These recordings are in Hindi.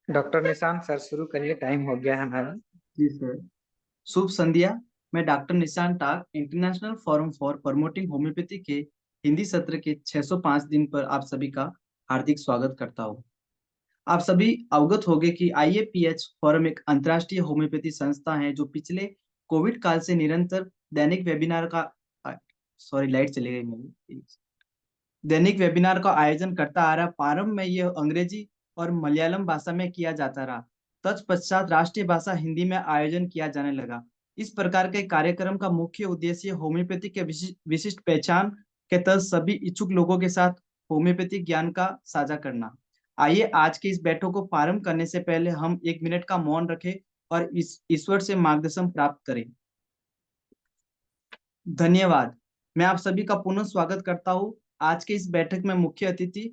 डॉक्टर निशांत सर शुरू करिए, टाइम हो गया है हमारा। जी सर। शुभ संध्या। मैं doctor Nishan Tak international forum for promoting homeopathy के हिंदी सत्र के 605 दिन पर आप सभी का हार्दिक स्वागत करता हूँ। आप सभी अवगत होंगे कि IAPH फोरम एक अंतर्राष्ट्रीय होम्योपैथी संस्था है जो पिछले कोविड काल से निरंतर दैनिक वेबिनार का सॉरी लाइट चली गई मेरी दैनिक वेबिनार का आयोजन करता आ रहा। प्रारंभ में यह अंग्रेजी और मलयालम भाषा में किया जाता रहा। तत्पश्चात राष्ट्रीय भाषा हिंदी में आयोजन किया जाने लगा। इस प्रकार के कार्यक्रम का मुख्य उद्देश्य होम्योपैथी के विशिष्ट पहचान के तहत सभी इच्छुक लोगों के साथ होम्योपैथिक ज्ञान का साझा करना। आइए आज के इस बैठक को प्रारंभ करने से पहले हम 1 मिनट का मौन रखें और इस ईश्वर से मार्गदर्शन प्राप्त करें। धन्यवाद। मैं आप सभी का पुनः स्वागत करता हूँ। आज के इस बैठक में मुख्य अतिथि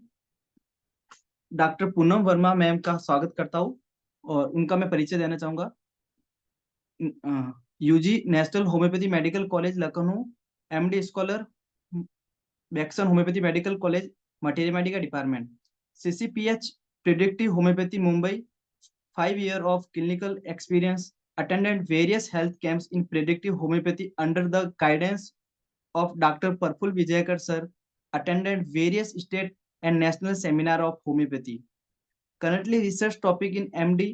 डॉक्टर पूनम वर्मा मैम का स्वागत करता हूँ और उनका मैं परिचय देना चाहूंगा। UG national homeopathy medical college Lucknow, MD scholar, waxen homeopathy medical college material Medica department, CCPH predictive homeopathy Mumbai, 5 years of clinical experience, attended various health camps in predictive homeopathy under the guidance of Dr. Praful Vijayakar sir, attended various state and national seminar of homeopathy. Currently research topic in MD,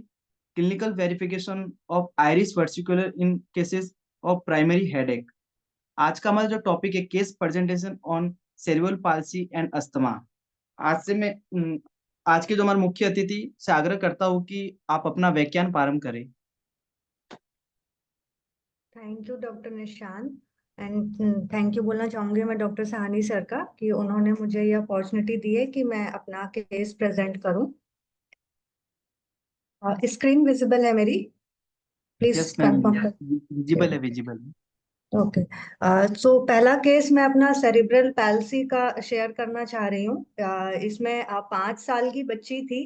clinical verification of iris verticular in cases of primary headache. आज का हमारा जो टॉपिक है case presentation on cerebral palsy and asthma. आज से मैं आज के जो हमारे मुख्य अतिथि से आग्रह करता हूँ कि आप अपना व्याख्यान प्रारंभ करें। Thank you doctor Nishant and thank you बोलना चाहूंगी मैं डॉक्टर सहानी सर का कि उन्होंने मुझे ये अपॉर्चुनिटी दी है कि मैं अपना केस प्रेजेंट करूं। स्क्रीन विजिबल है मेरी? प्लीज यस मैम, कंफर्म कर। विजिबल है, विजिबल है। ओके। सो पहला केस मैं अपना सेरिब्रल पैल्सी का शेयर करना चाह रही हूँ। इसमें 5 साल की बच्ची थी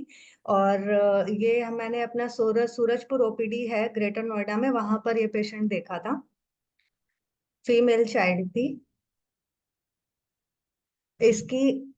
और ये मैंने अपना सूरजपुर OPD है ग्रेटर नोएडा में, वहां पर ये पेशेंट देखा था। फीमेल चाइल्ड थी। इसकी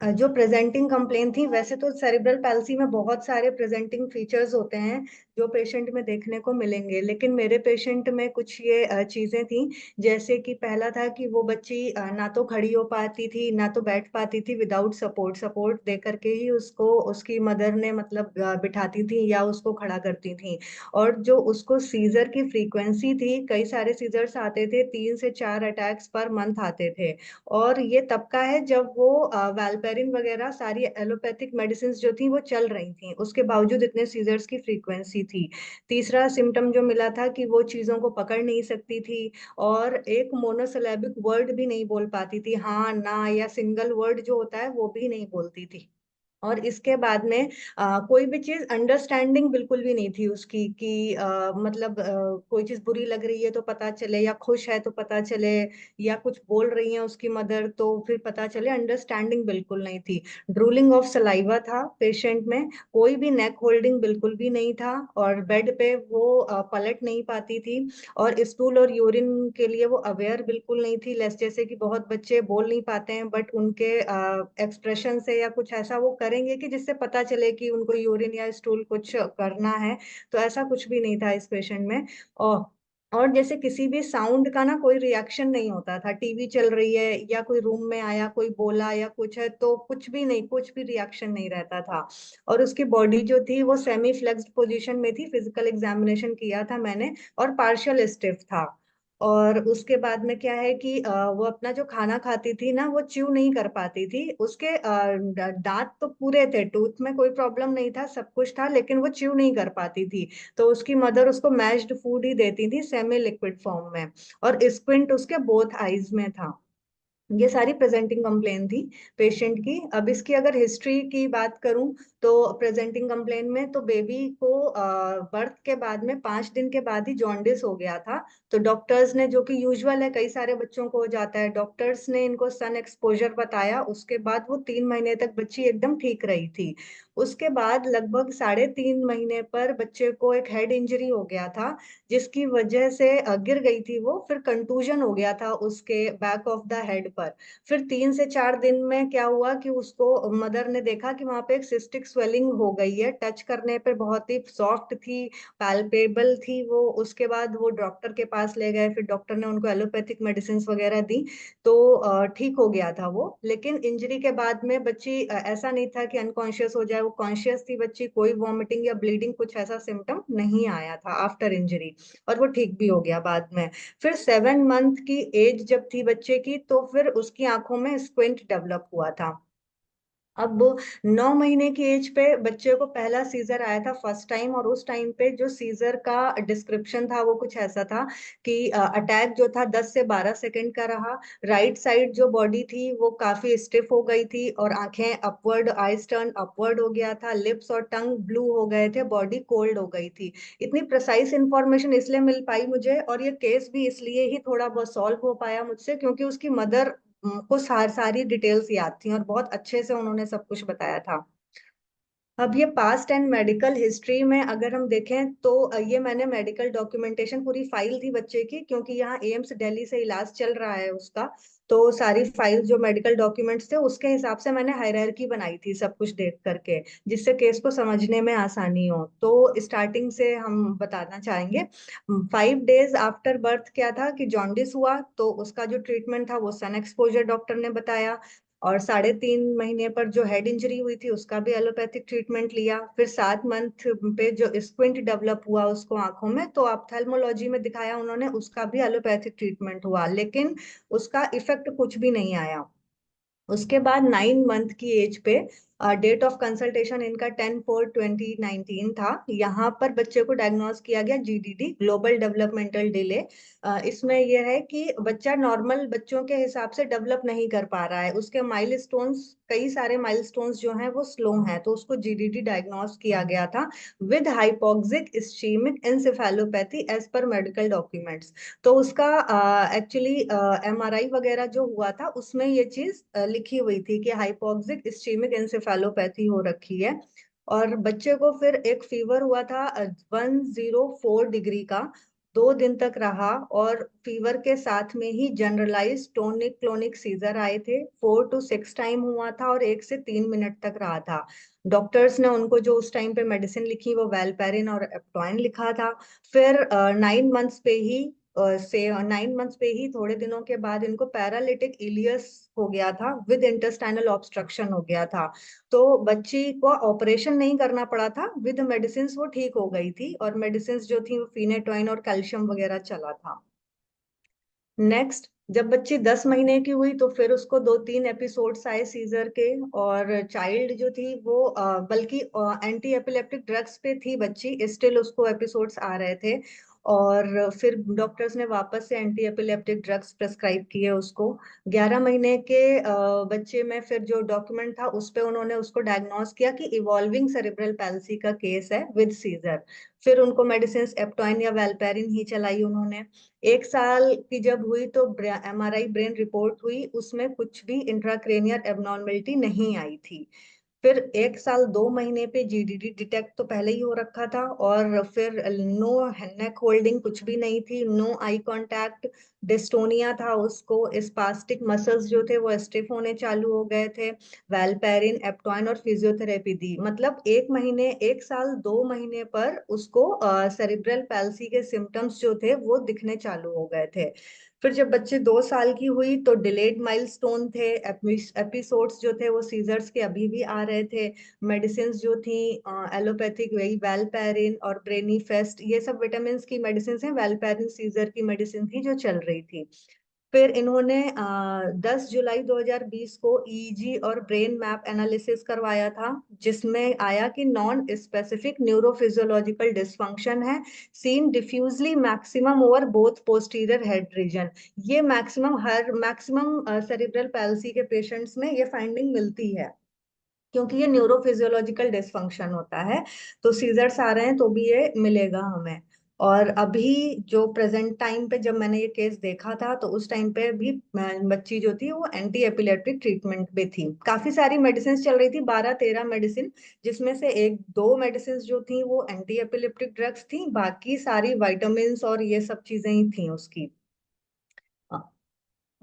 जो प्रेजेंटिंग कंप्लेन थी, वैसे तो सेरिब्रल पैल्सी में बहुत सारे प्रेजेंटिंग फीचर्स होते हैं जो पेशेंट में देखने को मिलेंगे, लेकिन मेरे पेशेंट में कुछ ये चीजें थी। जैसे कि पहला था कि वो बच्ची ना तो खड़ी हो पाती थी ना तो बैठ पाती थी विदाउट सपोर्ट। सपोर्ट दे करके ही उसको उसकी मदर ने मतलब बिठाती थी या उसको खड़ा करती थी। और जो उसको सीजर की फ्रीक्वेंसी थी, कई सारे सीजर्स आते थे, 3 से 4 अटैक्स पर मंथ आते थे। और ये तब का है जब वो वैल्पेरिन वगैरह सारी एलोपैथिक मेडिसिन जो थी वो चल रही थी, उसके बावजूद इतने सीजर्स की फ्रीक्वेंसी थी। तीसरा सिम्टम जो मिला था कि वो चीजों को पकड़ नहीं सकती थी और एक मोनोसिलेबिक वर्ड भी नहीं बोल पाती थी, हाँ ना या सिंगल वर्ड जो होता है वो भी नहीं बोलती थी। और इसके बाद में कोई भी चीज अंडरस्टैंडिंग बिल्कुल भी नहीं थी उसकी कि मतलब कोई चीज बुरी लग रही है तो पता चले, या खुश है तो पता चले, या कुछ बोल रही है उसकी मदर तो फिर पता चले। अंडरस्टैंडिंग बिल्कुल नहीं थी। ड्रूलिंग ऑफ सलाइवा था पेशेंट में। कोई भी नेक होल्डिंग बिल्कुल भी नहीं था और बेड पे वो पलट नहीं पाती थी। और स्टूल और यूरिन के लिए वो अवेयर बिल्कुल नहीं थी। लेस जैसे कि बहुत बच्चे बोल नहीं पाते हैं बट उनके एक्सप्रेशन से या कुछ ऐसा वो करेंगे कि जिससे पता चले कि उनको यूरिन या स्टूल कुछ करना है, तो ऐसा कुछ भी नहीं था इस पेशेंट में। और जैसे किसी भी साउंड का ना कोई रिएक्शन नहीं होता था। टीवी चल रही है या कोई रूम में आया कोई बोला या कुछ है तो कुछ भी नहीं, कुछ भी रिएक्शन नहीं रहता था। और उसकी बॉडी जो थी वो सेमी फ्लेक्स्ड पोजीशन में थी, फिजिकल एग्जामिनेशन किया था मैंने, और पार्शियल स्टिफ था। और उसके बाद में क्या है कि वो अपना जो खाना खाती थी ना वो च्यू नहीं कर पाती थी। उसके दांत तो पूरे थे, टूथ में कोई प्रॉब्लम नहीं था, सब कुछ था, लेकिन वो च्यू नहीं कर पाती थी। तो उसकी मदर उसको मैश्ड फूड ही देती थी सेमी लिक्विड फॉर्म में। और स्क्विंट उसके बोथ आईज में था। ये सारी प्रेजेंटिंग कंप्लेन थी पेशेंट की। अब इसकी अगर हिस्ट्री की बात करूं तो प्रेजेंटिंग कंप्लेन में तो बेबी को बर्थ के बाद में 5 दिन के बाद ही जॉन्डिस हो गया था। तो डॉक्टर्स ने, जो कि यूजुअल है कई सारे बच्चों को हो जाता है, डॉक्टर्स ने इनको सन एक्सपोजर बताया। उसके बाद वो 3 महीने तक बच्ची एकदम ठीक रही थी। उसके बाद लगभग 3.5 महीने पर बच्चे को एक हेड इंजरी हो गया था, जिसकी वजह से गिर गई थी वो, फिर कंटूजन हो गया था उसके बैक ऑफ द हेड पर। फिर 3 से 4 दिन में क्या हुआ कि उसको मदर ने देखा कि वहां पे एक सिस्टिक स्वेलिंग हो गई है, टच करने पे बहुत ही सॉफ्ट थी, पैल्पेबल थी वो। उसके बाद वो डॉक्टर के पास ले गए, फिर डॉक्टर ने उनको एलोपैथिक मेडिसिन वगैरह दी, तो ठीक हो गया था वो। लेकिन इंजरी के बाद में बच्ची ऐसा नहीं था कि अनकॉन्शियस हो जाए, वो कॉन्शियस थी बच्ची, कोई वॉमिटिंग या ब्लीडिंग कुछ ऐसा सिम्टम नहीं आया था आफ्टर इंजरी, और वो ठीक भी हो गया बाद में। फिर 7 मंथ की एज जब थी बच्चे की, तो फिर उसकी आंखों में स्क्विंट डेवलप हुआ था। अब 9 महीने की एज पे बच्चे को पहला सीजर आया था फर्स्ट टाइम, और उस टाइम पे जो सीजर का डिस्क्रिप्शन था वो कुछ ऐसा था कि अटैक जो था 10 से 12 सेकंड का रहा। राइट साइड जो बॉडी थी वो काफी स्टिफ हो गई थी, और आंखें अपवर्ड, आईज टर्न अपवर्ड हो गया था, लिप्स और टंग ब्लू हो गए थे, बॉडी कोल्ड हो गई थी। इतनी प्रिसाइज इंफॉर्मेशन इसलिए मिल पाई मुझे, और ये केस भी इसलिए ही थोड़ा बहुत सॉल्व हो पाया मुझसे, क्योंकि उसकी मदर को सारी डिटेल्स याद थी और बहुत अच्छे से उन्होंने सब कुछ बताया था। अब ये पास्ट एंड मेडिकल हिस्ट्री में अगर हम देखें तो ये मैंने मेडिकल डॉक्यूमेंटेशन, पूरी फाइल थी बच्चे की, क्योंकि यहाँ एम्स दिल्ली से इलाज चल रहा है उसका, तो सारी फाइल जो मेडिकल डॉक्यूमेंट्स थे उसके हिसाब से मैंने हायरार्की बनाई थी सब कुछ देख करके, जिससे केस को समझने में आसानी हो। तो स्टार्टिंग से हम बताना चाहेंगे। 5 डेज आफ्टर बर्थ क्या था कि जॉन्डिस हुआ, तो उसका जो ट्रीटमेंट था वो सन एक्सपोजर डॉक्टर ने बताया। और 3.5 महीने पर जो हेड इंजरी हुई थी उसका भी एलोपैथिक ट्रीटमेंट लिया। फिर 7 मंथ पे जो स्क्विंट डेवलप हुआ उसको आंखों में, तो ऑप्थेल्मोलॉजी में दिखाया उन्होंने, उसका भी एलोपैथिक ट्रीटमेंट हुआ, लेकिन उसका इफेक्ट कुछ भी नहीं आया। उसके बाद 9 मंथ की एज पे डेट ऑफ कंसल्टेशन इनका 10/4/2019 था। यहाँ पर बच्चे को डायग्नोज किया गया जीडीडी, ग्लोबल डेवलपमेंटल डिले। इसमें यह है कि बच्चा नॉर्मल बच्चों के हिसाब से डेवलप नहीं कर पा रहा है, उसके माइलस्टोन्स, कई सारे माइलस्टोन्स जो हैं वो स्लो हैं, तो उसको जीडीडी डायग्नोज किया गया था with hypoxic ischemic encephalopathy as per medical documents. तो उसका एक्चुअली एमआरआई वगैरह जो हुआ था उसमें ये चीज लिखी हुई थी कि हाइपोक्सिक इस्चेमिक एंसेफेलोपैथी हो रखी है। और बच्चे को फिर एक फीवर हुआ था 104 डिग्री का, 2 दिन तक रहा, और फीवर के साथ में ही जनरलाइज टोनिक क्लोनिक सीजर आए थे, 4 to 6 टाइम हुआ था, और 1 से 3 मिनट तक रहा था। डॉक्टर्स ने उनको जो उस टाइम पे मेडिसिन लिखी वो वेलपेरिन और एप्टोइन लिखा था। फिर 9 मंथ्स पे ही 9 मंथ्स पे ही थोड़े दिनों के बाद इनको पैरालिटिक इलियस हो गया था विद इंटेस्टाइनल ऑब्स्ट्रक्शन हो गया था। तो बच्ची को ऑपरेशन नहीं करना पड़ा था, विद मेडिसिन वो ठीक हो गई थी, और मेडिसिन जो थी वो फिनेटोइन और कैल्शियम वगैरह चला था। नेक्स्ट, जब बच्ची 10 महीने की हुई तो फिर उसको 2-3 एपिसोड्स आए सीजर के, और चाइल्ड जो थी वो बल्कि एंटी एपिलेप्टिक ड्रग्स पे थी बच्ची, स्टिल उसको एपिसोड्स आ रहे थे। और फिर डॉक्टर्स ने वापस से एंटी एपिलेप्टिक ड्रग्स प्रेस्क्राइब किए उसको। 11 महीने के बच्चे में फिर जो डॉक्यूमेंट था उस पे उन्होंने उसको डायग्नोस किया कि इवॉल्विंग सेरेब्रल पैल्सी का केस है विद सीजर। फिर उनको मेडिसिन एप्टोइन या वेलपेरिन ही चलाई उन्होंने। 1 साल की जब हुई तो एमआरआई ब्रेन रिपोर्ट हुई, उसमें कुछ भी इंट्राक्रेनियल एबनॉर्मेलिटी नहीं आई थी। फिर 1 साल 2 महीने पे जीडीडी डिटेक्ट तो पहले ही हो रखा था, और फिर नो नेक होल्डिंग कुछ भी नहीं थी, नो आई कांटेक्ट, डिस्टोनिया था उसको, स्पास्टिक मसल्स जो थे वो स्टिफ होने चालू हो गए थे। वेलपेरिन एप्टोइन और फिजियोथेरेपी दी, मतलब 1 महीने, 1 साल 2 महीने पर उसको सेरिब्रल पैल्सी के सिम्टम्स जो थे वो दिखने चालू हो गए थे। फिर जब बच्चे 2 साल की हुई तो डिलेड माइलस्टोन थे, एपिसोड्स जो थे वो सीजर्स के अभी भी आ रहे थे। मेडिसिन जो थी एलोपैथिक, वही वेलपेरिन और ब्रेनीफेस्ट, ये सब विटामिन की मेडिसिन हैं, वेलपेरिन सीजर की मेडिसिन थी जो चल रही थी। फिर इन्होंने 10 जुलाई 2020 को ईईजी और ब्रेन मैप एनालिसिस करवाया था, जिसमें आया कि नॉन स्पेसिफिक न्यूरोफिजियोलॉजिकल डिसफंक्शन है, seen diffusely maximum over both posterior head region. ये मैक्सिमम सेरिब्रल पैल्सी के पेशेंट्स में ये फाइंडिंग मिलती है, क्योंकि ये न्यूरोफिजियोलॉजिकल डिसफंक्शन होता है। तो सीजर्स आ रहे हैं तो भी ये मिलेगा हमें। और अभी जो प्रेजेंट टाइम पे जब मैंने ये केस देखा था तो उस टाइम पे भी बच्ची जो थी वो एंटी एपिलेप्टिक ट्रीटमेंट पे थी, काफी सारी मेडिसिन चल रही थी, 12-13 मेडिसिन, जिसमें से 1-2 मेडिसिन जो थी वो एंटी एपिलेप्टिक ड्रग्स थी, बाकी सारी वाइटामिन और ये सब चीजें ही थी उसकी।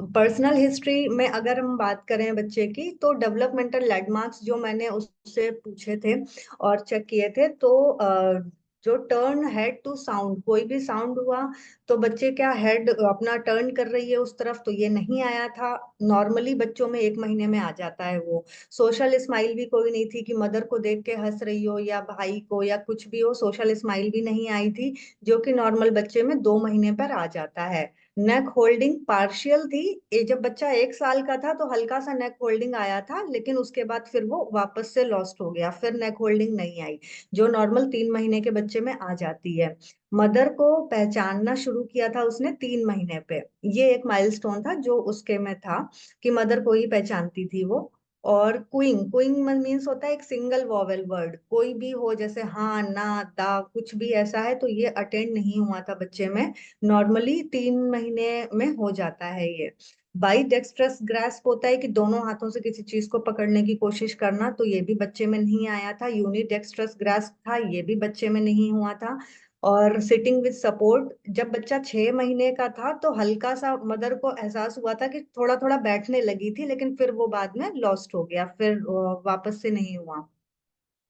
पर्सनल हिस्ट्री में अगर हम बात करें बच्चे की, तो डेवलपमेंटल लैंडमार्क्स जो मैंने उससे पूछे थे और चेक किए थे, तो जो टर्न हेड टू साउंड, कोई भी साउंड हुआ तो बच्चे क्या हेड अपना टर्न कर रही है उस तरफ, तो ये नहीं आया था। नॉर्मली बच्चों में 1 महीने में आ जाता है वो। सोशल स्माइल भी कोई नहीं थी कि मदर को देख के हंस रही हो या भाई को या कुछ भी हो, सोशल स्माइल भी नहीं आई थी, जो कि नॉर्मल बच्चे में 2 महीने पर आ जाता है। नेक होल्डिंग पार्शियल थी। ये जब बच्चा 1 साल का था तो हल्का सा नेक होल्डिंग आया था, लेकिन उसके बाद फिर वो वापस से लॉस्ट हो गया, फिर नेक होल्डिंग नहीं आई, जो नॉर्मल 3 महीने के बच्चे में आ जाती है। मदर को पहचानना शुरू किया था उसने 3 महीने पे। ये एक माइलस्टोन था जो उसके में था, कि मदर को ही पहचानती थी वो। और क्विंग, क्विंग मीन्स होता है एक सिंगल वॉवेल वर्ड, कोई भी हो जैसे हाँ ना दा कुछ भी ऐसा है, तो ये अटेंड नहीं हुआ था बच्चे में। नॉर्मली 3 महीने में हो जाता है ये। बाई डेक्स्ट्रस ग्रास्प होता है कि दोनों हाथों से किसी चीज को पकड़ने की कोशिश करना, तो ये भी बच्चे में नहीं आया था। यूनि डेक्स्ट्रस ग्रास्प था, ये भी बच्चे में नहीं हुआ था। और सिटिंग विद सपोर्ट, जब बच्चा 6 महीने का था तो हल्का सा मदर को एहसास हुआ था कि थोड़ा थोड़ा बैठने लगी थी, लेकिन फिर वो बाद में लॉस्ट हो गया, फिर वापस से नहीं हुआ।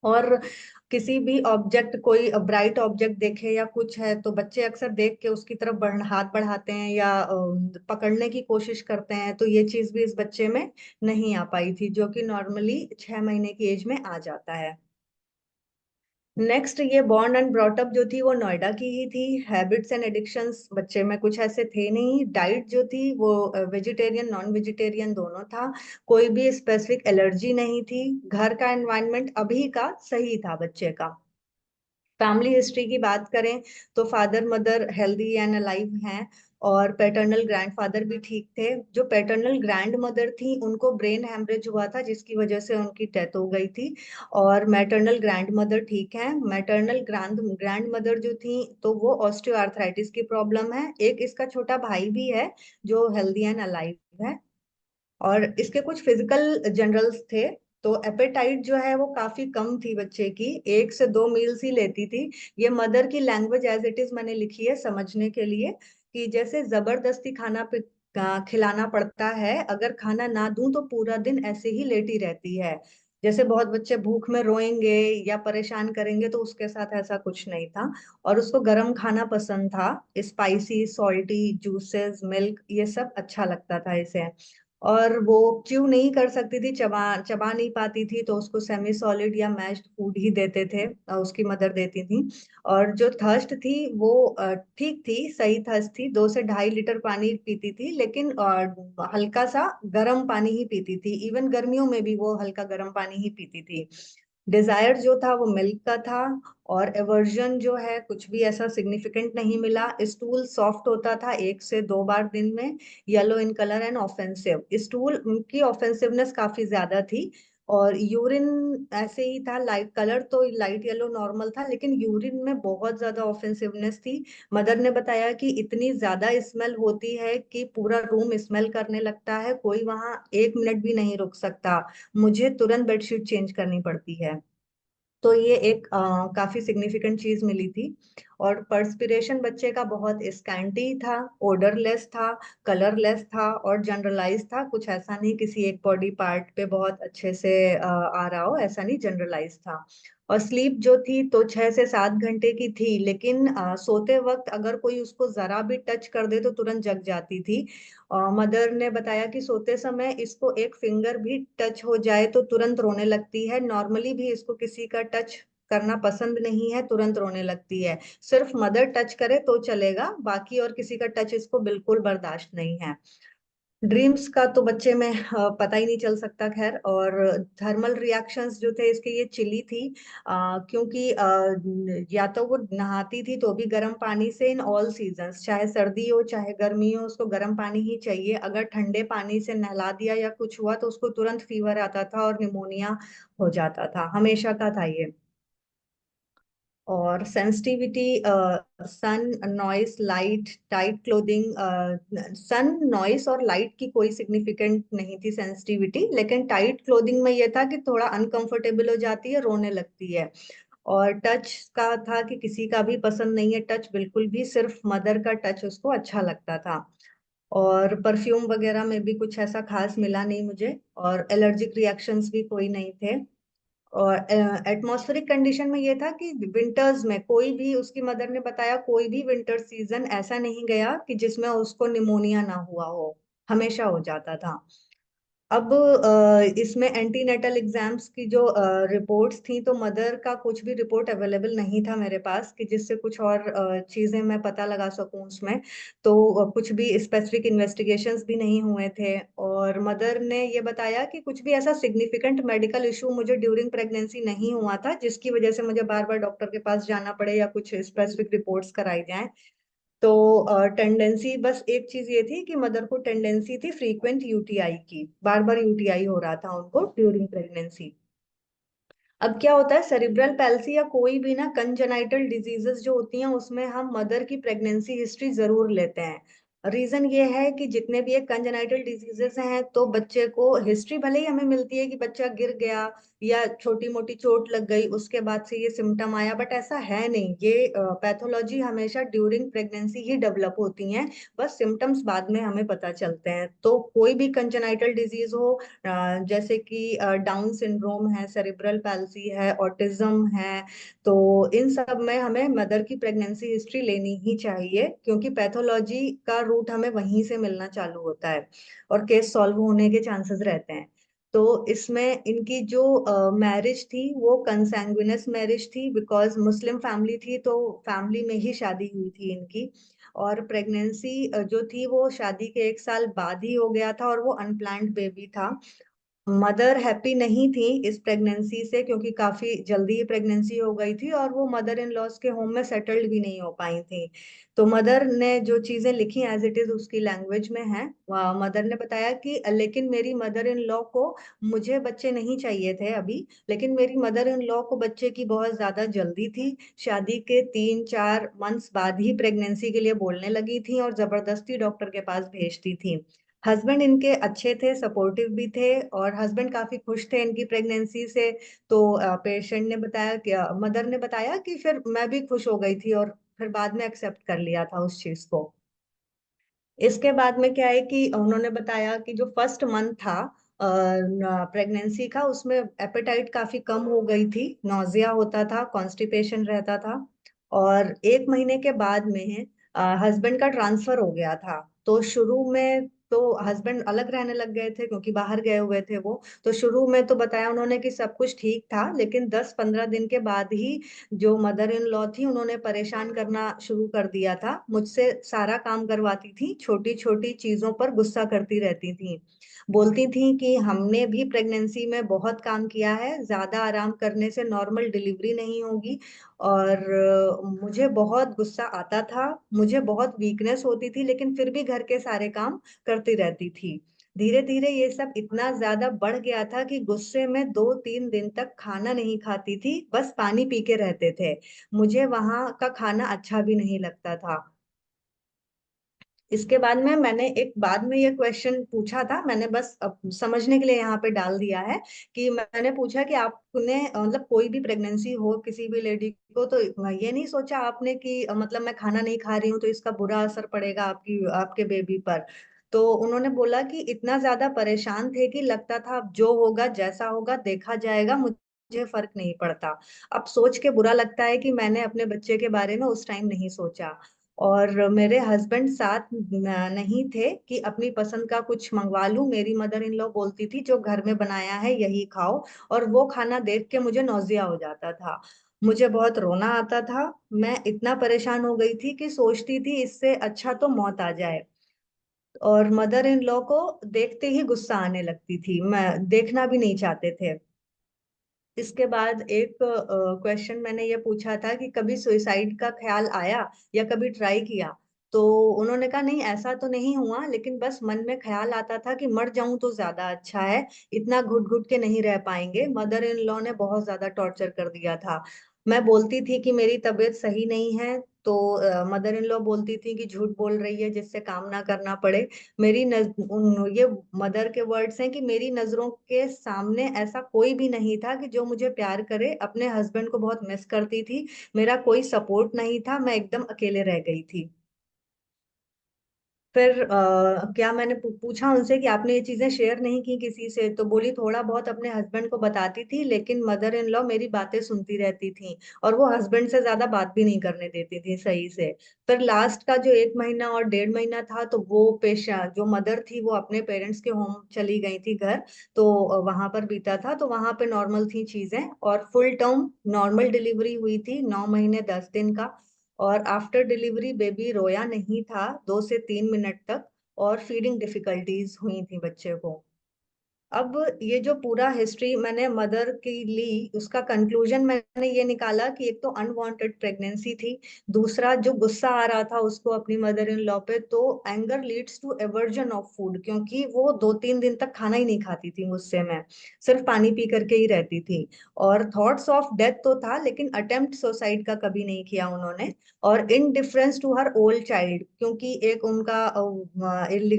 और किसी भी ऑब्जेक्ट, कोई ब्राइट ऑब्जेक्ट देखे या कुछ है, तो बच्चे अक्सर देख के उसकी तरफ हाथ बढ़ाते हैं या पकड़ने की कोशिश करते हैं, तो ये चीज भी इस बच्चे में नहीं आ पाई थी, जो कि नॉर्मली 6 महीने की एज में आ जाता है। नेक्स्ट, ये बॉर्न एंड ब्रॉटअप जो थी वो नोएडा की ही थी। हैबिट्स एंड एडिक्शंस बच्चे में कुछ ऐसे थे नहीं। डाइट जो थी वो वेजिटेरियन नॉन वेजिटेरियन दोनों था। कोई भी स्पेसिफिक एलर्जी नहीं थी। घर का एनवायरनमेंट अभी का सही था बच्चे का। फैमिली हिस्ट्री की बात करें तो father mother healthy and alive हैं, और पैटर्नल ग्रैंडफादर भी ठीक थे। जो पैटर्नल ग्रैंड मदर थी उनको ब्रेन हेमरेज हुआ था, जिसकी वजह से उनकी डेथ हो गई थी। और मैटरनल ग्रैंड मदर ठीक है। मैटरनल ग्रैंड मदर जो थी तो वो ऑस्टियो आर्थराइटिस की प्रॉब्लम है। एक इसका छोटा भाई भी है जो हेल्दी एंड अलाइव है। और इसके कुछ फिजिकल जनरल्स थे। तो एपेटाइट जो है वो काफी कम थी बच्चे की, 1 से 2 मील्स ही लेती थी। ये मदर की लैंग्वेज एज इट इज मैंने लिखी है समझने के लिए, कि जैसे जबरदस्ती खाना खिलाना पड़ता है, अगर खाना ना दूं तो पूरा दिन ऐसे ही लेटी रहती है। जैसे बहुत बच्चे भूख में रोएंगे या परेशान करेंगे, तो उसके साथ ऐसा कुछ नहीं था। और उसको गर्म खाना पसंद था, स्पाइसी सॉल्टी जूसेस मिल्क ये सब अच्छा लगता था इसे। और वो च्यू नहीं कर सकती थी, चबा चबा नहीं पाती थी, तो उसको सेमी सॉलिड या मैश्ड फूड ही देते थे, उसकी मदर देती थी। और जो थर्स्ट थी वो ठीक थी, सही थर्स्ट थी, 2 से 2.5 लीटर पानी पीती थी, लेकिन हल्का सा गर्म पानी ही पीती थी। इवन गर्मियों में भी वो हल्का गर्म पानी ही पीती थी। डिजायर जो था वो मिल्क का था। और एवर्जन जो है कुछ भी ऐसा सिग्निफिकेंट नहीं मिला। स्टूल सॉफ्ट होता था 1 से 2 बार दिन में। Yellow in colour and offensive, stool की ऑफेंसिवनेस काफी ज्यादा थी। और यूरिन ऐसे ही था, लाइट कलर तो लाइट येलो नॉर्मल था, लेकिन यूरिन में बहुत ज्यादा ऑफेंसिवनेस थी। मदर ने बताया कि इतनी ज्यादा स्मेल होती है कि पूरा रूम स्मेल करने लगता है, कोई वहां 1 मिनट भी नहीं रुक सकता, मुझे तुरंत बेडशीट चेंज करनी पड़ती है। तो ये एक काफी सिग्निफिकेंट चीज मिली थी। और पर्सपिरेशन बच्चे का बहुत स्कैंटी था, ओडरलेस था, कलरलेस था और जनरलाइज था। कुछ ऐसा नहीं किसी एक बॉडी पार्ट पे बहुत अच्छे से आ रहा हो, ऐसा नहीं, जनरलाइज था। और स्लीप जो थी तो 6 से 7 घंटे की थी, लेकिन सोते वक्त अगर कोई उसको जरा भी टच कर दे तो तुरंत जग जाती थी। मदर ने बताया कि सोते समय इसको एक फिंगर भी टच हो जाए तो तुरंत रोने लगती है। नॉर्मली भी इसको किसी का टच करना पसंद नहीं है, तुरंत रोने लगती है। सिर्फ मदर टच करे तो चलेगा, बाकी और किसी का टच इसको बिल्कुल बर्दाश्त नहीं है। ड्रीम्स का तो बच्चे में पता ही नहीं चल सकता, खैर। और थर्मल रिएक्शंस जो थे इसके, ये चिली थी, क्योंकि या तो वो नहाती थी तो भी गर्म पानी से, इन ऑल सीजन्स, चाहे सर्दी हो चाहे गर्मी हो उसको गर्म पानी ही चाहिए। अगर ठंडे पानी से नहला दिया या कुछ हुआ तो उसको तुरंत फीवर आता था और निमोनिया हो जाता था, हमेशा का था ये। और सेंसिटिविटी, सन नॉइस लाइट टाइट क्लोथिंग, सन नॉइस और लाइट की कोई सिग्निफिकेंट नहीं थी सेंसिटिविटी, लेकिन टाइट क्लोथिंग में यह था कि थोड़ा अनकंफर्टेबल हो जाती है, रोने लगती है। और टच का था कि किसी का भी पसंद नहीं है टच बिल्कुल भी, सिर्फ मदर का टच उसको अच्छा लगता था। और परफ्यूम वगैरह में भी कुछ ऐसा खास मिला नहीं मुझे, और एलर्जिक रिएक्शंस भी कोई नहीं थे। और एटमॉस्फेरिक कंडीशन में ये था कि विंटर्स में कोई भी, उसकी मदर ने बताया, कोई भी विंटर सीजन ऐसा नहीं गया कि जिसमें उसको निमोनिया ना हुआ हो, हमेशा हो जाता था। अब इसमें एंटीनेटल एग्जाम्स की जो रिपोर्ट्स थी, तो मदर का कुछ भी रिपोर्ट अवेलेबल नहीं था मेरे पास कि जिससे कुछ और चीजें मैं पता लगा सकूं उसमें। तो कुछ भी स्पेसिफिक इन्वेस्टिगेशंस भी नहीं हुए थे। और मदर ने ये बताया कि कुछ भी ऐसा सिग्निफिकेंट मेडिकल इशू मुझे ड्यूरिंग प्रेगनेंसी नहीं हुआ था जिसकी वजह से मुझे बार बार डॉक्टर के पास जाना पड़े या कुछ स्पेसिफिक रिपोर्ट्स कराई जाएं। तो टेंडेंसी बस एक चीज ये थी कि मदर को टेंडेंसी थी फ्रीक्वेंट यूटीआई की, बार बार यूटीआई हो रहा था उनको ड्यूरिंग प्रेगनेंसी। अब क्या होता है, सेरिब्रल पैल्सी या कोई भी ना कंजेनाइटल डिजीजेस जो होती हैं उसमें हम मदर की प्रेगनेंसी हिस्ट्री जरूर लेते हैं। रीजन ये है कि जितने भी ये कंजेनाइटल डिजीजेस हैं तो बच्चे को हिस्ट्री भले ही हमें मिलती है कि बच्चा गिर गया या छोटी मोटी चोट लग गई उसके बाद से ये सिम्टम आया, बट ऐसा है नहीं। ये पैथोलॉजी हमेशा ड्यूरिंग प्रेगनेंसी ही डेवलप होती हैं, बस सिम्टम्स बाद में हमें पता चलते हैं। तो कोई भी कंजेनाइटल डिजीज हो, जैसे कि डाउन सिंड्रोम है, सेरिब्रल पैल्सी है, ऑटिज्म है, तो इन सब में हमें मदर की प्रेगनेंसी हिस्ट्री लेनी ही चाहिए, क्योंकि पैथोलॉजी का रूट हमें वहीं से मिलना चालू होता है और केस सॉल्व होने के चांसेस रहते हैं। तो इसमें इनकी जो मैरिज थी वो कंसैंग्विनस मैरिज थी, बिकॉज मुस्लिम फैमिली थी, तो फैमिली में ही शादी हुई थी इनकी। और प्रेगनेंसी जो थी वो शादी के 1 साल बाद ही हो गया था, और वो अनप्लान्ड बेबी था। मदर हैप्पी नहीं थी इस प्रेगनेंसी से, क्योंकि काफी जल्दी ही प्रेगनेंसी हो गई थी और वो मदर इन लॉज के होम में सेटल्ड भी नहीं हो पाई थी। तो मदर ने जो चीजें लिखी एज इट इज उसकी लैंग्वेज में है। मदर ने बताया कि लेकिन मेरी मदर इन लॉ को, मुझे बच्चे नहीं चाहिए थे अभी, लेकिन मेरी मदर इन लॉ को बच्चे की बहुत ज्यादा जल्दी थी। शादी के 3-4 मंथ्स बाद ही प्रेगनेंसी के लिए बोलने लगी थी और जबरदस्ती डॉक्टर के पास भेजती थी। हस्बैंड इनके अच्छे थे, सपोर्टिव भी थे, और हस्बैंड काफी खुश थे इनकी प्रेगनेंसी से। तो पेशेंट ने बताया कि मदर ने बताया कि फिर मैं भी खुश हो गई थी और फिर बाद में एक्सेप्ट कर लिया था उस चीज को। इसके बाद में क्या है कि उन्होंने बताया कि जो फर्स्ट मंथ था प्रेगनेंसी का, उसमें एपेटाइट काफी कम हो गई थी, नौजिया होता था, कॉन्स्टिपेशन रहता था। और 1 महीने के बाद में हस्बैंड का ट्रांसफर हो गया था। तो शुरू में तो हस्बैंड अलग रहने लग गए थे क्योंकि बाहर गए हुए थे वो। तो शुरू में तो बताया उन्होंने कि सब कुछ ठीक था, लेकिन 10-15 दिन के बाद ही जो मदर इन लॉ थी उन्होंने परेशान करना शुरू कर दिया था। मुझसे सारा काम करवाती थी, छोटी छोटी चीजों पर गुस्सा करती रहती थी। बोलती थी कि हमने भी प्रेगनेंसी में बहुत काम किया है, ज्यादा आराम करने से नॉर्मल डिलीवरी नहीं होगी। और मुझे बहुत गुस्सा आता था, मुझे बहुत वीकनेस होती थी, लेकिन फिर भी घर के सारे काम करती रहती थी। धीरे धीरे ये सब इतना ज्यादा बढ़ गया था कि गुस्से में 2-3 दिन तक खाना नहीं खाती थी, बस पानी पी के रहते थे। मुझे वहां का खाना अच्छा भी नहीं लगता था। इसके बाद में मैंने एक बाद में ये क्वेश्चन पूछा था, मैंने बस अब समझने के लिए यहाँ पे डाल दिया है, कि मैंने पूछा कि आपने मतलब कोई भी प्रेगनेंसी हो किसी भी लेडी को, तो ये नहीं सोचा आपने कि मतलब मैं खाना नहीं खा रही हूँ तो इसका बुरा असर पड़ेगा आपकी आपके बेबी पर। तो उन्होंने बोला कि इतना ज्यादा परेशान थे कि लगता था अब जो होगा जैसा होगा देखा जाएगा, मुझे फर्क नहीं पड़ता। अब सोच के बुरा लगता है कि मैंने अपने बच्चे के बारे में उस टाइम नहीं सोचा। और मेरे हस्बैंड साथ नहीं थे कि अपनी पसंद का कुछ मंगवा लूं। मेरी मदर इन लॉ बोलती थी जो घर में बनाया है यही खाओ, और वो खाना देख के मुझे नौजिया हो जाता था, मुझे बहुत रोना आता था। मैं इतना परेशान हो गई थी कि सोचती थी इससे अच्छा तो मौत आ जाए। और मदर इन लॉ को देखते ही गुस्सा आने लगती थी, मैं देखना भी नहीं चाहते थे। इसके बाद एक क्वेश्चन मैंने ये पूछा था कि कभी सुइसाइड का ख्याल आया या कभी ट्राई किया। तो उन्होंने कहा नहीं, ऐसा तो नहीं हुआ, लेकिन बस मन में ख्याल आता था कि मर जाऊं तो ज्यादा अच्छा है, इतना घुट घुट के नहीं रह पाएंगे। मदर इन लॉ ने बहुत ज्यादा टॉर्चर कर दिया था। मैं बोलती थी कि मेरी तबीयत सही नहीं है, तो मदर इन लॉ बोलती थी कि झूठ बोल रही है जिससे काम ना करना पड़े। ये मदर के वर्ड्स हैं कि मेरी नजरों के सामने ऐसा कोई भी नहीं था कि जो मुझे प्यार करे। अपने हस्बैंड को बहुत मिस करती थी, मेरा कोई सपोर्ट नहीं था, मैं एकदम अकेले रह गई थी। फिर क्या मैंने पूछा उनसे कि आपने ये चीजें शेयर नहीं की किसी से, तो बोली थोड़ा बहुत अपने हस्बैंड को बताती थी, लेकिन मदर इन लॉ मेरी बातें सुनती रहती थी और वो हस्बैंड से ज्यादा बात भी नहीं करने देती थी सही से। फिर लास्ट का जो 1 महीना और 1.5 महीना था, तो वो पेशा जो मदर थी वो अपने पेरेंट्स के होम चली गई थी घर, तो वहां पर बीता था, तो वहां पे नॉर्मल थी चीजें और फुल टर्म नॉर्मल डिलीवरी हुई थी 9 महीने 10 दिन का। और आफ्टर डिलीवरी बेबी रोया नहीं था 2 से 3 मिनट तक, और फीडिंग डिफिकल्टीज हुई थी बच्चे को। अब ये जो पूरा हिस्ट्री मैंने मदर की ली, उसका कंक्लूजन मैंने ये निकाला कि एक तो अनवांटेड प्रेगनेंसी थी, दूसरा जो गुस्सा आ रहा था उसको अपनी मदर इन लॉ पे, तो anger leads to aversion of food, क्योंकि वो 2-3 दिन तक खाना ही नहीं खाती थी गुस्से में, सिर्फ पानी पी करके ही रहती थी। और थॉट्स ऑफ डेथ तो था, लेकिन अटेम्प्ट सुसाइड का कभी नहीं किया उन्होंने। और indifference to her old child, क्योंकि एक उनका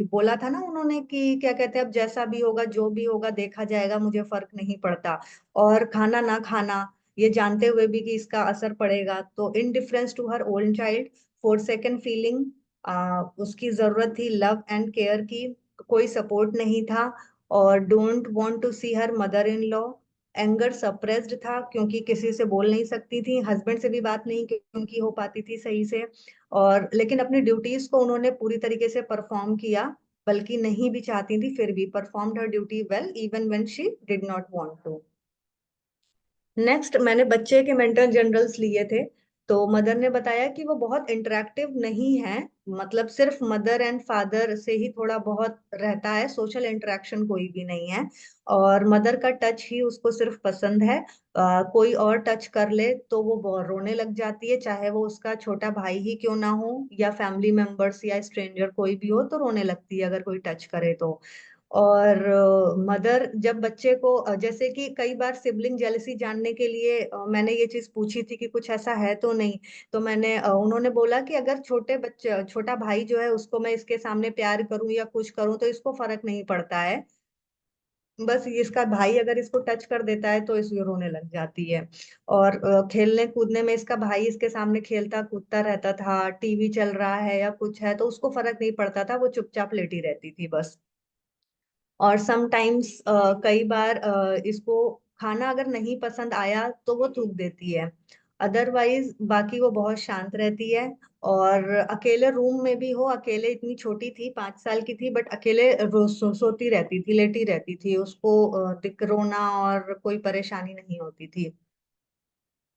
बोला था ना उन्होंने कि क्या कहते हैं, अब जैसा भी होगा जो भी होगा देखा जाएगा, मुझे फर्क नहीं पड़ता। और खाना ना खाना, ये जानते हुए भी कि इसका असर पड़ेगा, तो indifference to her old child. For second feeling, उसकी जरूरत थी लव एंड केयर की, कोई सपोर्ट नहीं था। और don't want to see her mother in law. Anger suppressed था, क्योंकि किसी से बोल नहीं सकती थी, हस्बैंड से भी बात नहीं क्योंकि हो पाती थी सही से। और लेकिन अपनी ड्यूटीज को उन्होंने पूरी तरीके से परफॉर्म किया, बल्कि नहीं भी चाहती थी फिर भी performed her duty well even when she did not want to. Next मैंने बच्चे के मेंटल जनरल्स लिए थे। तो मदर ने बताया कि वो बहुत इंटरेक्टिव नहीं है, मतलब सिर्फ मदर एंड फादर से ही थोड़ा बहुत रहता है, सोशल इंटरेक्शन कोई भी नहीं है। और मदर का टच ही उसको सिर्फ पसंद है। कोई और टच कर ले तो वो बहुत रोने लग जाती है, चाहे वो उसका छोटा भाई ही क्यों ना हो या फैमिली मेंबर्स या स्ट्रेंजर कोई भी हो, तो रोने लगती है अगर कोई टच करे तो। और मदर जब बच्चे को जैसे कि कई बार सिबलिंग जेलसी जानने के लिए मैंने ये चीज पूछी थी कि कुछ ऐसा है तो नहीं, तो मैंने उन्होंने बोला कि अगर छोटे बच्चे छोटा भाई जो है उसको मैं इसके सामने प्यार करूं या कुछ करूं तो इसको फर्क नहीं पड़ता है, बस इसका भाई अगर इसको टच कर देता है तो इसको रोने लग जाती है। और खेलने कूदने में इसका भाई इसके सामने खेलता कूदता रहता था, टीवी चल रहा है या कुछ है तो उसको फर्क नहीं पड़ता था, वो चुपचाप लेटी रहती थी बस। और समटाइम्स कई बार इसको खाना अगर नहीं पसंद आया तो वो थूक देती है, अदरवाइज बाकी वो बहुत शांत रहती है। और अकेले रूम में भी हो, अकेले, इतनी छोटी थी 5 साल की थी बट अकेले सोती रहती थी, लेटी रहती थी, उसको दिक रोना और कोई परेशानी नहीं होती थी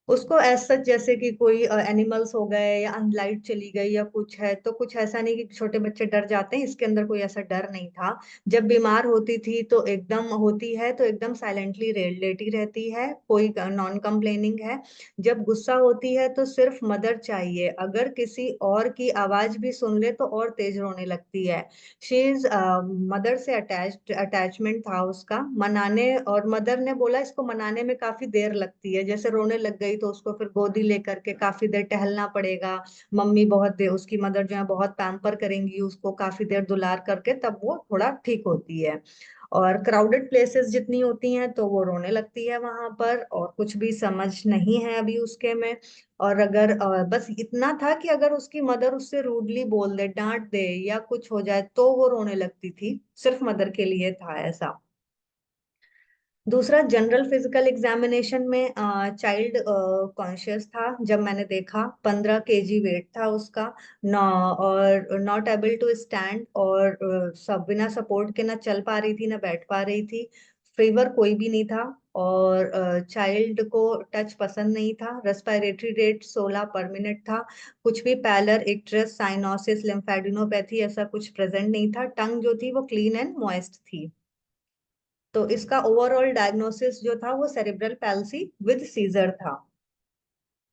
उसको एज सच, जैसे कि कोई एनिमल्स हो गए या लाइट चली गई या कुछ है, तो कुछ ऐसा नहीं कि छोटे बच्चे डर जाते हैं, इसके अंदर कोई ऐसा डर नहीं था। जब बीमार होती थी तो एकदम होती है तो एकदम साइलेंटली लेटी रहती है, कोई नॉन कंप्लेनिंग है। जब गुस्सा होती है तो सिर्फ मदर चाहिए, अगर किसी और की आवाज भी सुन ले तो और तेज रोने लगती है। शी इज मदर से अटैचमेंट था उसका मनाने, और मदर ने बोला इसको मनाने में काफी देर लगती है, जैसे रोने लग गई तो उसको फिर गोदी लेकर के काफी देर टहलना पड़ेगा, मम्मी बहुत देर, उसकी मदर जो है बहुत पैम्पर करेंगी उसको काफी देर दुलार करके, तब वो थोड़ा ठीक होती है। और क्राउडेड प्लेसेस जितनी होती हैं तो वो रोने लगती है वहां पर, और कुछ भी समझ नहीं है अभी उसके में। और अगर बस इतना था कि अगर उसकी मदर उससे रूडली बोल दे, डांट दे या कुछ हो जाए तो वो रोने लगती थी, सिर्फ मदर के लिए था ऐसा। दूसरा, जनरल फिजिकल एग्जामिनेशन में चाइल्ड कॉन्शियस था जब मैंने देखा, 15 kg वेट था उसका, नौ, और नॉट एबल टू स्टैंड, और सब बिना सपोर्ट के ना चल पा रही थी ना बैठ पा रही थी। फीवर कोई भी नहीं था, और चाइल्ड को टच पसंद नहीं था। रेस्पिरेटरी रेट 16 पर मिनट था। कुछ भी पैलर, इक्ट्रस, साइनोसिस, लिम्फेडिनोपैथी ऐसा कुछ प्रेजेंट नहीं था। टंग जो थी वो क्लीन एंड मॉइस्ट थी। तो इसका ओवरऑल डायग्नोसिस जो था वो सेरिब्रल पैल्सी विद सीजर था।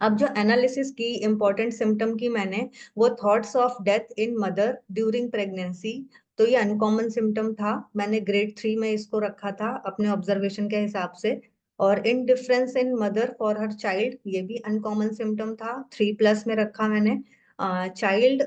अब जो एनालिसिस की इंपॉर्टेंट सिम्टम की मैंने, वो thoughts of death in mother during pregnancy, तो ये अनकॉमन सिम्टम था, मैंने ग्रेड 3 में इसको रखा था अपने ऑब्जर्वेशन के हिसाब से। और indifference in mother for her child, ये भी अनकॉमन सिम्टम था, 3+ में रखा मैंने। Child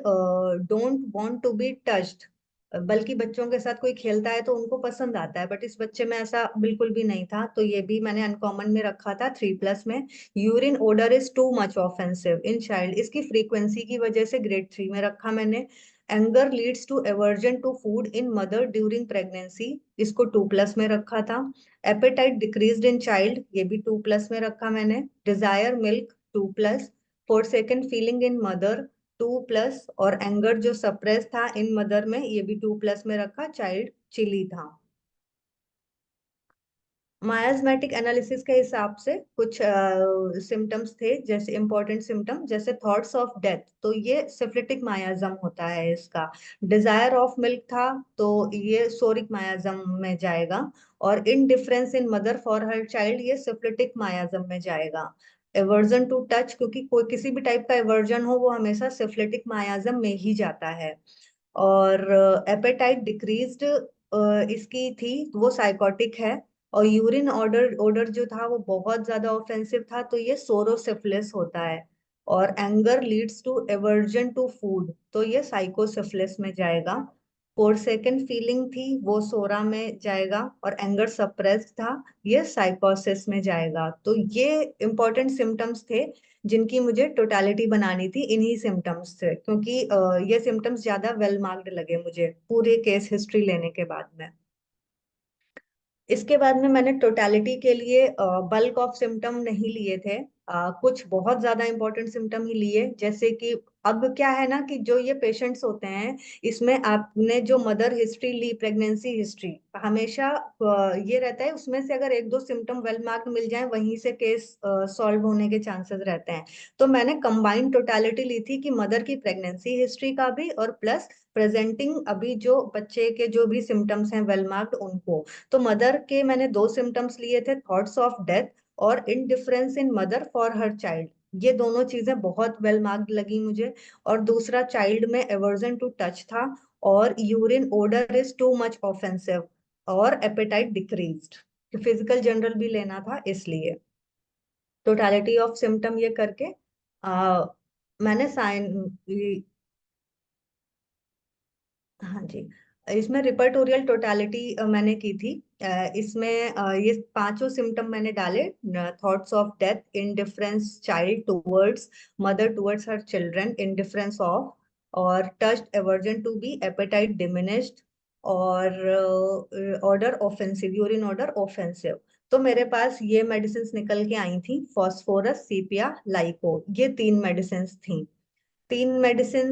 don't want to be touched, बल्कि बच्चों के साथ कोई खेलता है तो उनको पसंद आता है, बट इस बच्चे में ऐसा बिल्कुल भी नहीं था, तो ये भी मैंने अनकॉमन में रखा था 3+ में। Urine odour is too much offensive in child, इसकी फ्रीक्वेंसी की वजह से ग्रेड 3 में रखा मैंने। Anger leads to aversion to food in mother during pregnancy, इसको 2+ में रखा था। एपेटाइट डिक्रीज्ड इन चाइल्ड, ये भी 2+ में रखा मैंने। Desire milk 2+। For second feeling in mother 2+। और एंगर जो सप्रेस था इन मदर में, ये भी 2+ में रखा। चाइल्ड चिली था। मायाज्मेटिक एनालिसिस के हिसाब से कुछ सिम्टम्स थे, जैसे इंपॉर्टेंट सिम्टम, जैसे थॉट्स ऑफ डेथ, तो ये सिफिलिटिक मायाज्म होता है इसका। डिजायर ऑफ मिल्क था, तो ये सोरिक मायाज्म में जाएगा। और indifference in mother for her child, ये सिफिलिटिक मायाज्म में जाएगा। एवर्जन टू टच, क्योंकि कोई किसी भी टाइप का एवर्जन हो वो हमेशा सिफिलिटिक मायाज्म में ही जाता है। और एपेटाइट डिक्रीज्ड इसकी थी, वो साइकोटिक है। और यूरिन ऑर्डर ऑर्डर जो था वो बहुत ज्यादा ऑफेंसिव था, तो ये सोरोसिफिलिस होता है। और anger leads to aversion to food, तो ये साइकोसिफिलिस में जाएगा। और सेकंड फीलिंग थी वो सोरा में जाएगा। और एंगर सप्रेस्ड था, ये साइकोसिस में जाएगा। तो ये इंपॉर्टेंट सिम्टम्स थे जिनकी मुझे टोटालिटी बनानी थी इन्हीं सिम्टम्स से, क्योंकि ये सिम्टम्स ज्यादा वेल मार्क्ड लगे मुझे पूरे केस हिस्ट्री लेने के बाद में। इसके बाद में मैंने टोटालिटी के लिए बल्क ऑफ सिम्टम नहीं लिए थे। कुछ बहुत ज्यादा इंपॉर्टेंट सिम्टम ही लिए, जैसे कि अब क्या है ना कि जो ये पेशेंट्स होते हैं, इसमें आपने जो मदर हिस्ट्री ली, प्रेगनेंसी हिस्ट्री, हमेशा ये रहता है उसमें से अगर 1-2 सिम्टम वेल मार्क्ड मिल जाए, वहीं से केस सॉल्व होने के चांसेस रहते हैं। तो मैंने कंबाइंड टोटालिटी ली थी कि मदर की प्रेगनेंसी हिस्ट्री का भी और प्लस प्रेजेंटिंग अभी जो बच्चे के जो भी सिम्टम्स हैं वेल मार्क्ड उनको। तो मदर के मैंने 2 सिम्टम्स लिए थे, थॉट्स ऑफ डेथ और indifference in mother for her child. ये दोनों चीजें बहुत वेल मार्क्ड लगी मुझे। और दूसरा चाइल्ड में एवर्जन टू टच था, और urine odour is too much offensive, और एपेटाइट डिक्रीज्ड। फिजिकल जनरल भी लेना था इसलिए। टोटालिटी ऑफ सिम्टम ये करके मैंने साइन, हाँ जी, इसमें रिपर्टोरियल टोटालिटी मैंने की थी। इसमें ये 5 सिम्टम मैंने डाले। Thoughts of death, indifference child towards mother, towards her children, indifference of, और touched aversion to be, appetite diminished, और odour offensive, urine odour offensive. तो मेरे पास ये मेडिसिन निकल के आई थी, फॉस्फोरस, सीपिया, लाइको, ये 3 मेडिसिन थी। 3 मेडिसिन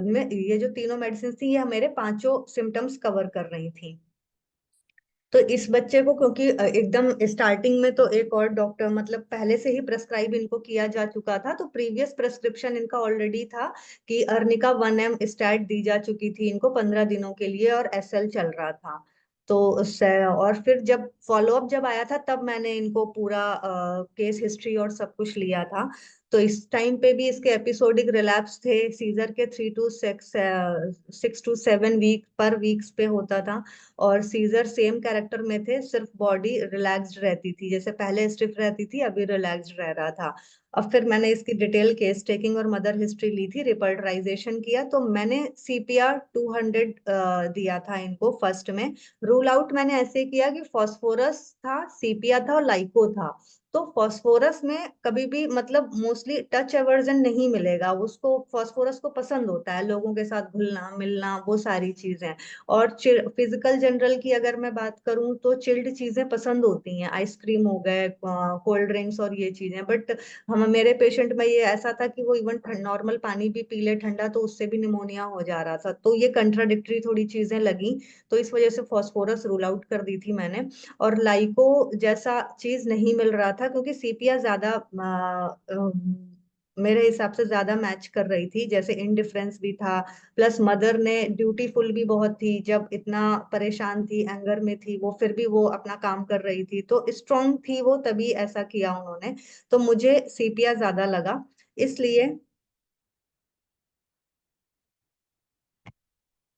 में ये जो तीनों मेडिसिन थी, ये मेरे 5 सिम्टम्स कवर कर रही थी। तो इस बच्चे को, क्योंकि एकदम स्टार्टिंग में तो एक और डॉक्टर, मतलब पहले से ही प्रेस्क्राइब इनको किया जा चुका था, तो प्रीवियस प्रेस्क्रिप्शन इनका ऑलरेडी था कि अर्निका 1 स्टैट दी जा चुकी थी इनको 15 दिनों के लिए, और एसएल चल रहा था। तो उससे, और फिर जब फॉलोअप जब आया था तब मैंने इनको पूरा केस हिस्ट्री और सब कुछ लिया था। तो इस टाइम पे भी इसके एपिसोडिक रिलैप्स थे, सीजर के 6 to 7 वीक पर वीक्स पे होता था। और सीजर सेम कैरेक्टर में थे, सिर्फ बॉडी रिलैक्स्ड रहती थी, जैसे पहले स्टिफ रहती थी अभी रिलैक्स्ड रह रहा था। अब फिर मैंने इसकी डिटेल केस टेकिंग और मदर हिस्ट्री ली थी, रिपर्टराइजेशन किया, तो मैंने सीपीआर 200 दिया था इनको फर्स्ट में। रूल आउट मैंने ऐसे किया कि फॉस्फोरस था, सीपिया था और लाइको था। तो फॉस्फोरस में कभी भी, मतलब मोस्टली टच एवर्जन नहीं मिलेगा उसको, फॉस्फोरस को पसंद होता है लोगों के साथ घुलना मिलना, वो सारी चीजें। और फिजिकल जनरल की अगर मैं बात करूं तो चिल्ड चीजें पसंद होती हैं, आइसक्रीम हो गए, कोल्ड ड्रिंक्स और ये चीजें। बट हम, मेरे पेशेंट में ये ऐसा था कि वो इवन नॉर्मल पानी भी पी ले ठंडा तो उससे भी निमोनिया हो जा रहा था, तो ये कंट्राडिक्टरी थोड़ी चीजें लगी। तो इस वजह से फॉस्फोरस रूल आउट कर दी थी मैंने। और लाइको जैसा चीज नहीं मिल रहा था, क्योंकि सीपिया ज्यादा मेरे हिसाब से ज्यादा मैच कर रही थी, जैसे इनडिफरेंस भी था, प्लस मदर ने ड्यूटीफुल भी बहुत थी, जब इतना परेशान थी एंगर में थी वो, फिर भी वो अपना काम कर रही थी, तो स्ट्रांग थी वो, तभी ऐसा किया उन्होंने। तो मुझे सीपिया ज्यादा लगा, इसलिए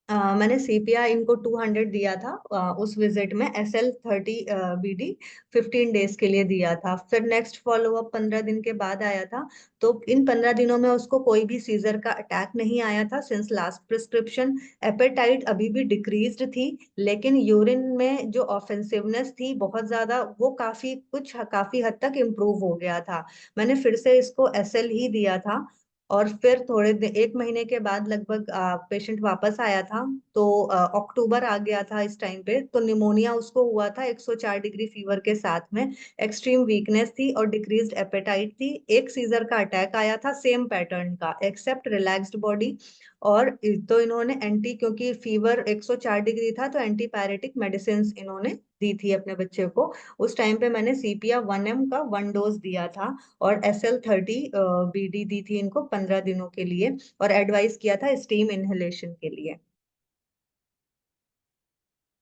मैंने सीपीआ इनको 200 दिया था उस विजिट में। एसएल 30 बीडी 15 डेज के लिए दिया था। फिर नेक्स्ट फॉलोअप 15 दिन के बाद आया था। तो इन 15 दिनों में उसको कोई भी सीजर का अटैक नहीं आया था सिंस लास्ट प्रिस्क्रिप्शन। एपेटाइट अभी भी डिक्रीज्ड थी, लेकिन यूरिन में जो ऑफेंसिवनेस थी बहुत ज्यादा, वो काफी हद तक इम्प्रूव हो गया था। मैंने फिर से इसको एसएल ही दिया था। और फिर एक महीने के बाद लगभग पेशेंट वापस आया था। तो अक्टूबर आ गया था इस टाइम पे, तो निमोनिया उसको हुआ था 104 डिग्री फीवर के साथ में। एक्सट्रीम वीकनेस थी और डिक्रीज्ड एपेटाइट थी। एक सीजर का अटैक आया था सेम पैटर्न का, एक्सेप्ट रिलैक्स्ड बॉडी। और तो इन्होंने क्योंकि फीवर 104 डिग्री था, तो एंटीपायरेटिक मेडिसिन इन्होंने दी थी अपने बच्चे को। उस टाइम पे मैंने सीपिया 1 m का 1 डोज दिया था, और SL30 BD दी थी इनको 15 दिनों के लिए, और एडवाइस किया था स्टीम इनहेलेशन के लिए।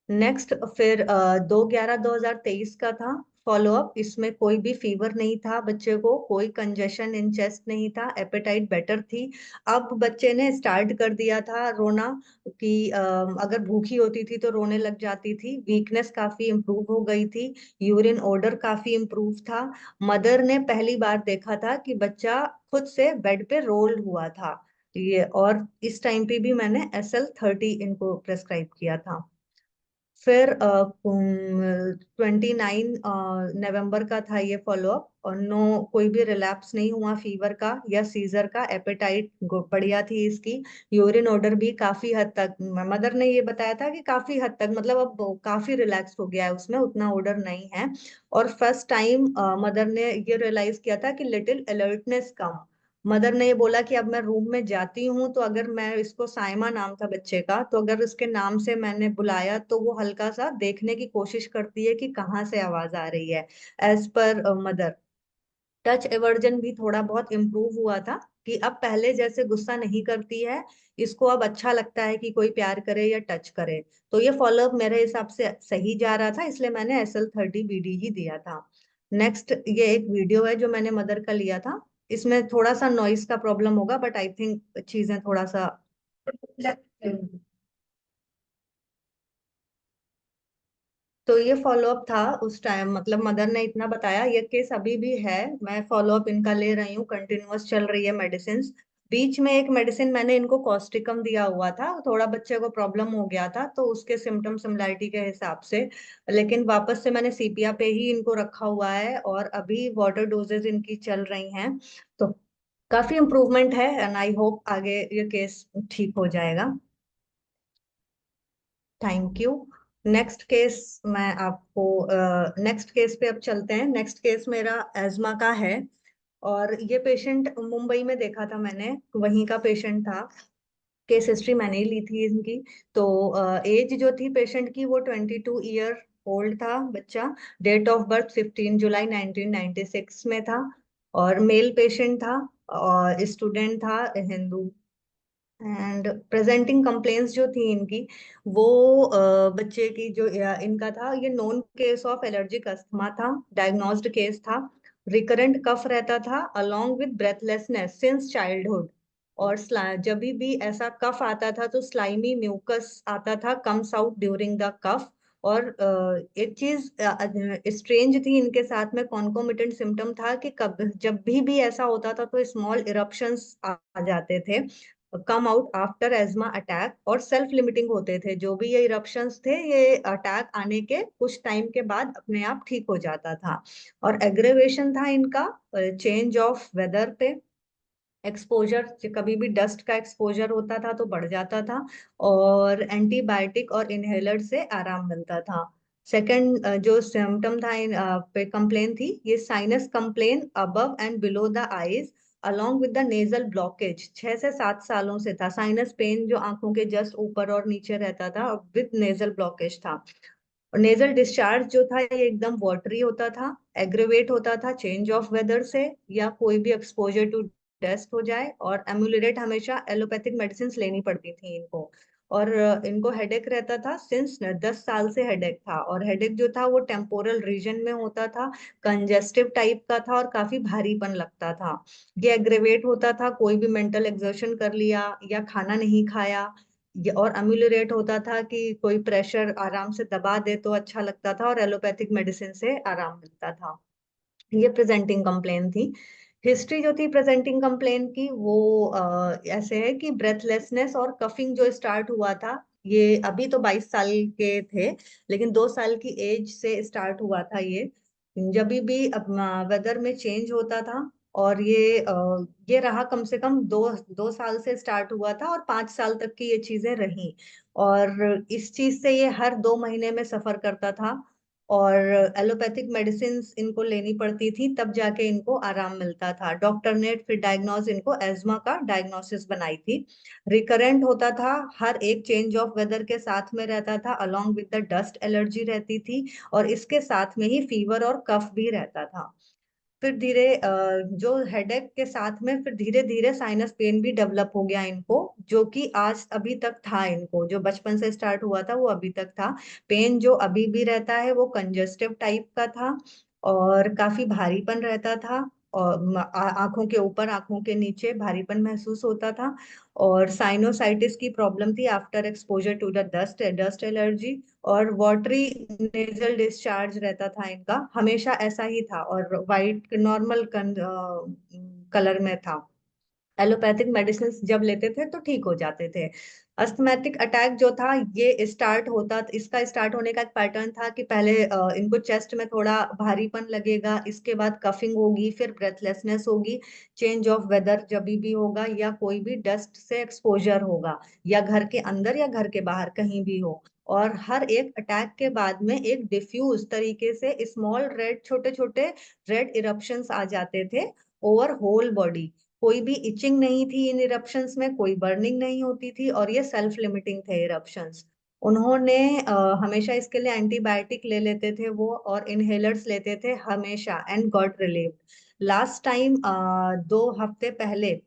नेक्स्ट फिर 2/11/2023 का था फॉलोअप। इसमें कोई भी फीवर नहीं था बच्चे को, कोई कंजेशन इन चेस्ट नहीं था, एपेटाइट बेटर थी। अब बच्चे ने स्टार्ट कर दिया था रोना, कि अगर भूखी होती थी तो रोने लग जाती थी। वीकनेस काफी इम्प्रूव हो गई थी, यूरिन ऑर्डर काफी इम्प्रूव था। मदर ने पहली बार देखा था कि बच्चा खुद से बेड पे रोल हुआ था ये। और इस टाइम पे भी मैंने SL30 इनको प्रेस्क्राइब किया था। फिर 29 नवंबर का था ये फॉलोअप, और नो, कोई भी रिलैप्स नहीं हुआ फीवर का या सीजर का। एपेटाइट बढ़िया थी इसकी। यूरिन ऑर्डर भी काफी हद तक, मदर ने ये बताया था कि काफी हद तक, मतलब अब काफी रिलैक्स हो गया है, उसमें उतना ऑर्डर नहीं है। और फर्स्ट टाइम मदर ने ये रियलाइज किया था कि लिटिल अलर्टनेस कम। मदर ने ये बोला कि अब मैं रूम में जाती हूँ तो अगर मैं इसको, साइमा नाम था बच्चे का, तो अगर उसके नाम से मैंने बुलाया तो वो हल्का सा देखने की कोशिश करती है कि कहाँ से आवाज आ रही है, as per mother. Touch aversion भी थोड़ा बहुत इम्प्रूव हुआ था, कि अब पहले जैसे गुस्सा नहीं करती है, इसको अब अच्छा लगता है कि कोई प्यार करे या टच करे। तो ये फॉलोअप मेरे हिसाब से सही जा रहा था, इसलिए मैंने SL30 BD ही दिया था। नेक्स्ट ये एक वीडियो है जो मैंने मदर का लिया था। इसमें थोड़ा सा नॉइस का प्रॉब्लम होगा, बट आई थिंक चीजें थोड़ा सा। तो ये फॉलोअप था उस टाइम, मतलब मदर ने इतना बताया। ये केस अभी भी है, मैं फॉलोअप इनका ले रही हूँ, कंटिन्यूअस चल रही है मेडिसिन। बीच में एक मेडिसिन मैंने इनको कॉस्टिकम दिया हुआ था, थोड़ा बच्चे को प्रॉब्लम हो गया था तो उसके सिम्टम सिमिलैरिटी के हिसाब से। लेकिन वापस से मैंने सीपिया पे ही इनको रखा हुआ है, और अभी वाटर डोजेज इनकी चल रही हैं। तो काफी इम्प्रूवमेंट है, एंड आई होप आगे ये केस ठीक हो जाएगा। Thank you. नेक्स्ट केस मैं आपको, नेक्स्ट केस पे अब चलते हैं। नेक्स्ट केस मेरा एज्मा का है, और ये पेशेंट मुंबई में देखा था मैंने, वहीं का पेशेंट था। केस हिस्ट्री मैंने ही ली थी इनकी। तो एज जो थी पेशेंट की वो 22 ईयर ओल्ड था बच्चा। डेट ऑफ बर्थ 15 जुलाई 1996 में था, और मेल पेशेंट था, और स्टूडेंट था, हिंदू। एंड प्रेजेंटिंग कंप्लेंट्स जो थी इनकी, वो बच्चे की जो इनका था, ये known case of allergic asthma था, डायग्नोस्ड केस था। रिकरेंट कफ रहता था along with breathlessness since childhood. और जब भी ऐसा कफ आता था तो स्लाइमी म्यूकस आता था, कम्स आउट ड्यूरिंग द कफ। और एक चीज स्ट्रेंज थी इनके साथ में, कॉन्कोमिटेंट सिम्टम था कि कब जब भी ऐसा होता था तो स्मॉल इरप्शंस आ जाते थे, come out after asthma attack, और सेल्फ लिमिटिंग होते थे। जो भी ये इरप्शंस थे, ये अटैक आने के कुछ टाइम के बाद अपने आप ठीक हो जाता था। और एग्रेवेशन था इनका चेंज ऑफ वेदर पे, एक्सपोजर, कभी भी डस्ट का एक्सपोजर होता था तो बढ़ जाता था, और एंटीबायोटिक और इनहेलर से आराम मिलता था। सेकंड जो सिम्टम था पे कंप्लेन थी, ये sinus complain above and below the eyes along with the nasal blockage. 6 से 7 सालों से था साइनस पेन, जो आंखों के जस्ट ऊपर और नीचे रहता था, विद नेजल ब्लॉकेज था। और नेजल डिस्चार्ज जो था ये एकदम वाटरी होता था, एग्रेवेट होता था चेंज ऑफ वेदर से, या कोई भी एक्सपोजर टू डस्ट हो जाए। और एम्यूलेट, हमेशा एलोपैथिक मेडिसिन लेनी पड़ती थी इनको। और इनको हेडेक रहता था, सिंस 10 साल से हेडेक था, और हेडेक जो था वो टेम्पोरल रीजन में होता था, कंजेस्टिव टाइप का था, और काफी भारीपन लगता था। ये एग्रेवेट होता था कोई भी मेंटल एक्सर्शन कर लिया या खाना नहीं खाया। और अम्यूलरेट होता था कि कोई प्रेशर आराम से दबा दे तो अच्छा लगता था, और एलोपैथिक मेडिसिन से आराम मिलता था। ये प्रेजेंटिंग कंप्लेन थी। हिस्ट्री जो थी प्रेजेंटिंग कंप्लेन की, वो ऐसे है कि ब्रेथलेसनेस और कफिंग जो स्टार्ट हुआ था, ये अभी तो 22 साल के थे, लेकिन 2 साल की एज से स्टार्ट हुआ था ये। जब भी वेदर में चेंज होता था, और ये रहा कम से कम 2 साल से स्टार्ट हुआ था और 5 साल तक की ये चीजें रही। और इस चीज से ये हर 2 महीने में सफर करता था और एलोपैथिक मेडिसिन इनको लेनी पड़ती थी, तब जाके इनको आराम मिलता था। डॉक्टर ने फिर डायग्नोज इनको एज्मा का डायग्नोसिस बनाई थी। रिकरेंट होता था, हर एक चेंज ऑफ वेदर के साथ में रहता था, along with the dust allergy रहती थी, और इसके साथ में ही फीवर और कफ भी रहता था। फिर जो हेडेक के साथ में फिर धीरे धीरे साइनस पेन भी डेवलप हो गया इनको, जो कि आज अभी तक था। इनको जो बचपन से स्टार्ट हुआ था वो अभी तक था। पेन जो अभी भी रहता है वो कंजेस्टिव टाइप का था और काफी भारीपन रहता था, और आंखों के ऊपर आंखों के नीचे भारीपन महसूस होता था। और साइनोसाइटिस की प्रॉब्लम थी after exposure to the dust allergy. और वाटरी नेजल डिस्चार्ज रहता था इनका, हमेशा ऐसा ही था, और वाइट नॉर्मल कलर में था। एलोपैथिक मेडिसिन जब लेते थे तो ठीक हो जाते थे। अस्थमैटिक अटैक जो था ये इसका स्टार्ट होने का एक पैटर्न था कि पहले इनको चेस्ट में थोड़ा भारीपन लगेगा, इसके बाद कफिंग होगी, फिर ब्रेथलेसनेस होगी, चेंज ऑफ वेदर जब भी होगा, या कोई भी डस्ट से एक्सपोजर होगा, या घर के अंदर या घर के बाहर कहीं भी हो। और हर एक अटैक के बाद में एक डिफ्यूज तरीके से स्मॉल रेड, छोटे छोटे रेड इरप्शंस आ जाते थे ओवर होल बॉडी। कोई भी इचिंग नहीं थी इन इरप्शंस में, कोई बर्निंग नहीं होती थी, और ये सेल्फ लिमिटिंग थे इरप्शंस। उन्होंने हमेशा इसके लिए एंटीबायोटिक ले लेते थे वो, और इनहेलर्स लेते थे हमेशा, and got relieved. Last time 2 हफ्ते पहले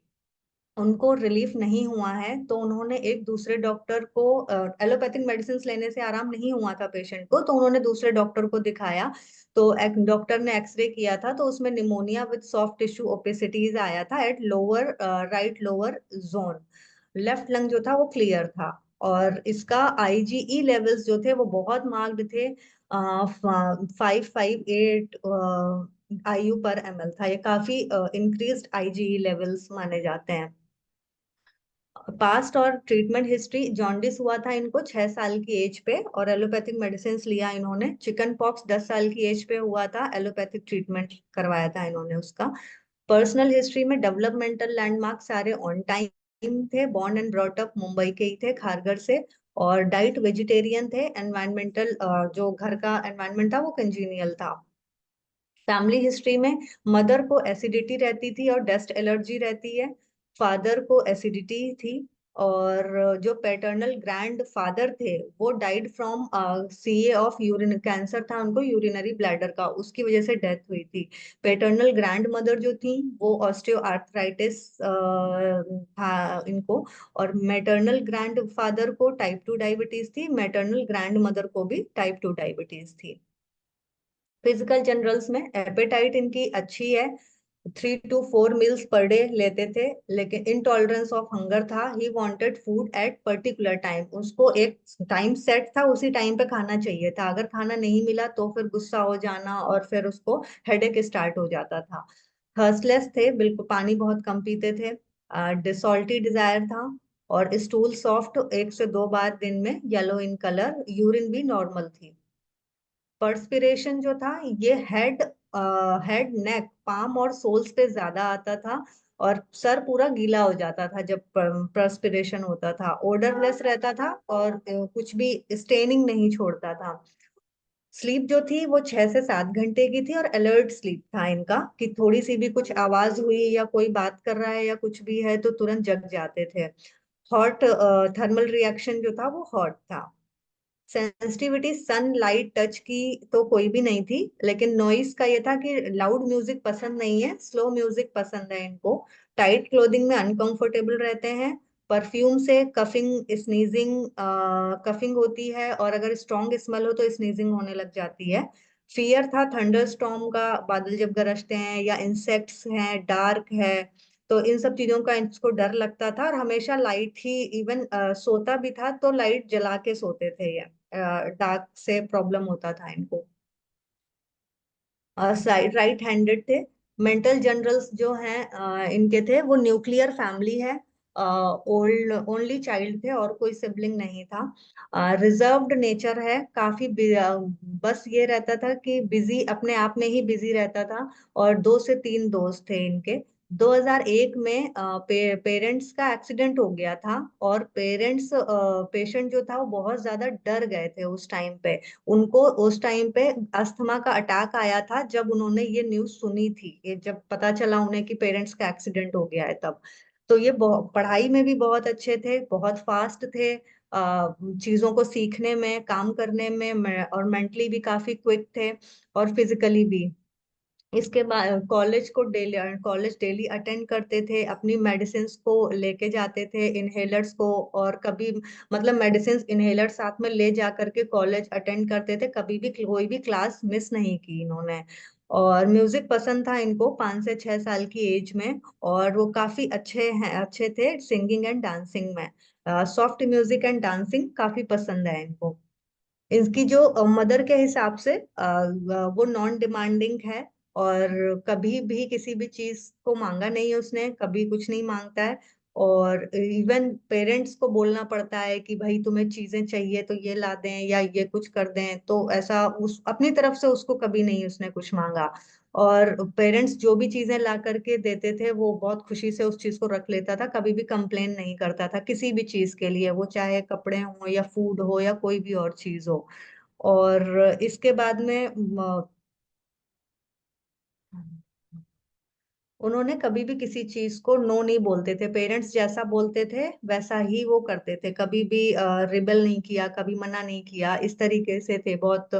उनको रिलीफ नहीं हुआ है, तो उन्होंने एक दूसरे डॉक्टर को, एलोपैथिक मेडिसिन लेने से आराम नहीं हुआ था पेशेंट को, तो उन्होंने दूसरे डॉक्टर को दिखाया। तो एक डॉक्टर ने एक्सरे किया था, तो उसमें pneumonia with soft tissue opacities आया था at lower right lower zone. Left lung जो था वो क्लियर था, और इसका आईजीई लेवल्स जो थे वो बहुत मार्क्ड थे। 558 IU पर ml था। ये काफी इंक्रीज्ड आईजीई लेवल्स माने जाते हैं। पास्ट और ट्रीटमेंट हिस्ट्री, जॉन्डिस हुआ था इनको 6 साल की एज पे, और एलोपैथिक मेडिसिन लिया इन्होंने। चिकन पॉक्स 10 साल की एज पे हुआ था, एलोपैथिक ट्रीटमेंट करवाया था इन्होंने उसका। पर्सनल हिस्ट्री में डेवलपमेंटल लैंडमार्क सारे ऑन टाइम थे, born and brought up Mumbai के ही थे, खारघर से। और डाइट वेजिटेरियन थे। एनवायरमेंटल जो घर का एनवायरमेंट था वो कंजीनियल था। फैमिली हिस्ट्री में मदर को एसिडिटी रहती थी और डस्ट एलर्जी रहती है, फादर को एसिडिटी थी, और जो पैटर्नल ग्रैंड फादर थे वो died from CA of urine, cancer था उनको यूरिनरी ब्लैडर का, उसकी वजह से डेथ हुई थी। पैटर्नल ग्रैंड मदर जो थी वो ऑस्टियो आर्थराइटिस था इनको। और मैटरनल ग्रैंड फादर को टाइप 2 डायबिटीज थी, मैटरनल ग्रैंड मदर को भी टाइप 2 डायबिटीज थी। फिजिकल जनरल्स में एपेटाइट इनकी अच्छी है, 3 to 4 मील्स पर डे लेते थे, लेकिन इनटॉलरेंस ऑफ हंगर था। He wanted food at particular time, उसको एक टाइम सेट था, उसी टाइम पे खाना चाहिए था। अगर खाना नहीं मिला तो फिर गुस्सा हो जाना, और फिर उसको हेडेक स्टार्ट हो जाता था। थर्स्टलेस थे, बिल्कुल पानी बहुत कम पीते थे। डिसॉल्टी डिजायर था, और स्टूल सॉफ्ट 1 से 2 बार दिन में, येलो इन कलर, यूरिन भी नॉर्मल थी। पर्सपिरेशन जो था ये हेड नेक पाम और सोल्स पे ज्यादा आता था, और सर पूरा गीला हो जाता था जब पर्सपिरेशन होता था। ओडरलेस रहता था, और कुछ भी स्टेनिंग नहीं छोड़ता था। स्लीप जो थी वो 6 से 7 घंटे की थी, और अलर्ट स्लीप था इनका, कि थोड़ी सी भी कुछ आवाज हुई या कोई बात कर रहा है या कुछ भी है तो तुरंत जग जाते थे। हॉट थर्मल रिएक्शन जो था वो हॉट था। सेंसिटिविटी सन लाइट टच की तो कोई भी नहीं थी, लेकिन नॉइस का ये था कि लाउड म्यूजिक पसंद नहीं है, स्लो म्यूजिक पसंद है इनको। टाइट क्लोथिंग में अनकंफर्टेबल रहते हैं। परफ्यूम से कफिंग होती है, और अगर स्ट्रॉन्ग स्मेल हो तो स्नीजिंग होने लग जाती है। फियर था थंडर स्टॉर्म का, बादल जब गरजते हैं, या इंसेक्ट्स हैं, डार्क है, तो इन सब चीजों का इसको डर लगता था। और हमेशा लाइट ही, इवन सोता भी था तो लाइट जला के सोते थे ये, डार्क से प्रॉब्लम होता था इनको। साइड राइट हैंडेड थे। मेंटल जनरल्स जो हैं इनके थे वो न्यूक्लियर फैमिली है। ओनली चाइल्ड थे और कोई सिबलिंग नहीं था। रिजर्व्ड नेचर है काफी, बस ये रहता था कि बिजी, अपने आप में ही बिजी रहता था। और 2 से 3 दोस्त थे इनके। 2001 में पेरेंट्स का एक्सीडेंट हो गया था, और पेशेंट जो था वो बहुत ज्यादा डर गए थे उस टाइम पे। उनको उस टाइम पे अस्थमा का अटैक आया था जब उन्होंने ये न्यूज सुनी थी, ये जब पता चला उन्हें कि पेरेंट्स का एक्सीडेंट हो गया है तब। तो ये पढ़ाई में भी बहुत अच्छे थे, बहुत फास्ट थे, चीजों को सीखने में, काम करने में, और मेंटली भी काफी क्विक थे, और फिजिकली भी। इसके बाद कॉलेज डेली अटेंड करते थे, अपनी मेडिसिन को लेके जाते थे, इनहेलर्स को। और कभी, मतलब मेडिसिन इनहेलर साथ में ले जा करके कॉलेज अटेंड करते थे, कभी भी कोई भी क्लास मिस नहीं की इन्होंने। और म्यूजिक पसंद था इनको 5 से 6 साल की एज में, और वो काफी अच्छे थे सिंगिंग एंड डांसिंग में। सॉफ्ट म्यूजिक एंड डांसिंग काफी पसंद है इनको। इसकी जो मदर के हिसाब से वो नॉन डिमांडिंग है, और कभी भी किसी भी चीज को मांगा नहीं उसने, कभी कुछ नहीं मांगता है। और इवन पेरेंट्स को बोलना पड़ता है कि भाई तुम्हें चीजें चाहिए तो ये ला दें या ये कुछ कर दें, तो ऐसा उस अपनी तरफ से उसको कभी नहीं उसने कुछ मांगा। और पेरेंट्स जो भी चीजें ला करके देते थे वो बहुत खुशी से उस चीज को रख लेता था, कभी भी कंप्लेन नहीं करता था किसी भी चीज के लिए, वो चाहे कपड़े हो या फूड हो या कोई भी और चीज हो। और इसके बाद में उन्होंने कभी भी किसी चीज को नो नहीं बोलते थे, पेरेंट्स जैसा बोलते थे वैसा ही वो करते थे, कभी भी रिबेल नहीं किया, कभी मना नहीं किया, इस तरीके से थे बहुत।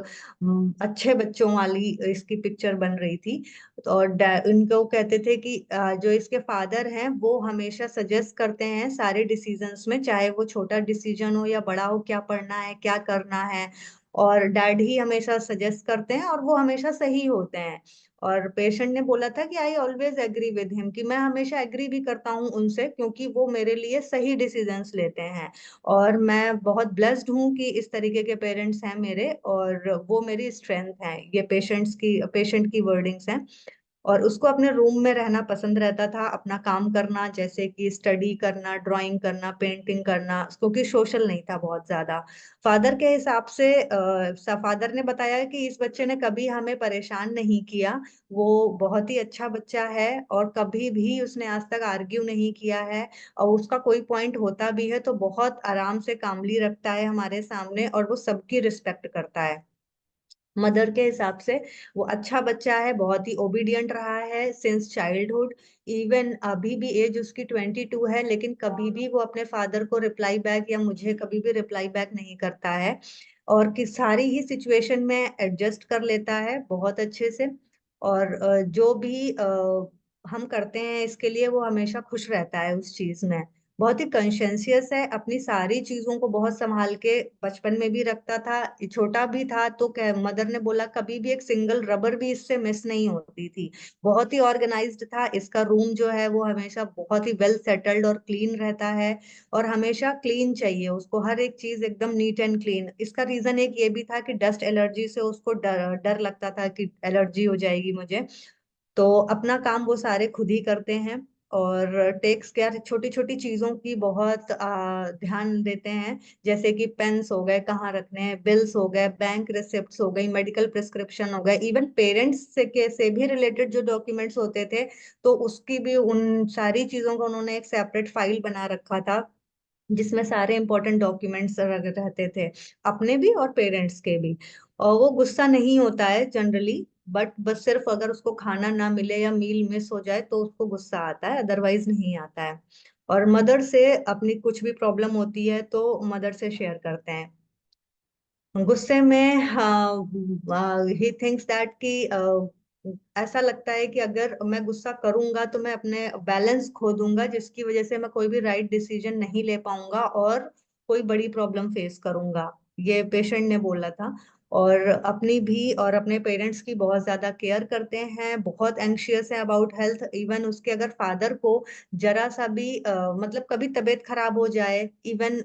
अच्छे बच्चों वाली इसकी पिक्चर बन रही थी। और इनको कहते थे कि जो इसके फादर हैं वो हमेशा सजेस्ट करते हैं सारे डिसीजंस में, चाहे वो छोटा डिसीजन हो या बड़ा हो, क्या पढ़ना है क्या करना है। और डैड ही हमेशा सजेस्ट करते हैं और वो हमेशा सही होते हैं। और पेशेंट ने बोला था कि I always agree with him, कि मैं हमेशा एग्री भी करता हूँ उनसे, क्योंकि वो मेरे लिए सही डिसीजंस लेते हैं। और मैं बहुत ब्लेस्ड हूँ कि इस तरीके के पेरेंट्स हैं मेरे, और वो मेरी स्ट्रेंथ है। ये पेशेंट की वर्डिंग्स हैं। और उसको अपने रूम में रहना पसंद रहता था, अपना काम करना, जैसे कि स्टडी करना, ड्राइंग करना, पेंटिंग करना, क्योंकि सोशल नहीं था बहुत ज्यादा। फादर के हिसाब से फादर ने बताया कि इस बच्चे ने कभी हमें परेशान नहीं किया, वो बहुत ही अच्छा बच्चा है, और कभी भी उसने आज तक आर्ग्यू नहीं किया है। और उसका कोई पॉइंट होता भी है तो बहुत आराम से कामली रखता है हमारे सामने, और वो सबकी रिस्पेक्ट करता है। मदर के हिसाब से वो अच्छा बच्चा है, बहुत ही ओबीडियंट रहा है सिंस चाइल्डहुड। इवन अभी भी एज उसकी 22 है, लेकिन कभी भी वो अपने फादर को रिप्लाई बैक या मुझे कभी भी रिप्लाई बैक नहीं करता है। और कि सारी ही सिचुएशन में एडजस्ट कर लेता है बहुत अच्छे से। और जो भी हम करते हैं इसके लिए वो हमेशा खुश रहता है उस चीज में। बहुत ही कॉन्शियस है, अपनी सारी चीजों को बहुत संभाल के बचपन में भी रखता था, छोटा भी था तो मदर ने बोला कभी भी एक सिंगल रबर भी इससे मिस नहीं होती थी। बहुत ही ऑर्गेनाइज्ड था, इसका रूम जो है वो हमेशा बहुत ही वेल सेटल्ड और क्लीन रहता है। और हमेशा क्लीन चाहिए उसको, हर एक चीज एकदम नीट एंड क्लीन। इसका रीजन एक ये भी था कि डस्ट एलर्जी से उसको डर डर लगता था कि एलर्जी हो जाएगी मुझे। तो अपना काम वो सारे खुद ही करते हैं, और टेक्स केयर छोटी छोटी चीजों की बहुत ध्यान देते हैं, जैसे कि पेन्स हो गए कहाँ रखने हैं, बिल्स हो गए, बैंक रिसिप्ट्स हो गई, मेडिकल प्रिस्क्रिप्शन हो गए, इवन पेरेंट्स से भी रिलेटेड जो डॉक्यूमेंट्स होते थे, तो उसकी भी उन सारी चीजों का उन्होंने एक सेपरेट फाइल बना रखा था, जिसमें सारे इंपॉर्टेंट डॉक्यूमेंट्स रहते थे, अपने भी और पेरेंट्स के भी। और वो गुस्सा नहीं होता है जनरली, बट बस सिर्फ अगर उसको खाना ना मिले या मील मिस हो जाए तो उसको गुस्सा आता है, अदरवाइज नहीं आता है। और मदर से अपनी कुछ भी प्रॉब्लम होती है तो मदर से शेयर करते हैं। गुस्से में ही थिंक्स दैट कि ऐसा लगता है कि अगर मैं गुस्सा करूंगा तो मैं अपने बैलेंस खो दूंगा, जिसकी वजह से मैं कोई भी राइट डिसीजन नहीं ले पाऊंगा और कोई बड़ी प्रॉब्लम फेस करूंगा, ये पेशेंट ने बोला था। और अपनी भी और अपने पेरेंट्स की बहुत ज्यादा केयर करते हैं, बहुत एंशियस है अबाउट हेल्थ। इवन उसके अगर फादर को जरा सा भी मतलब कभी तबीयत खराब हो जाए, इवन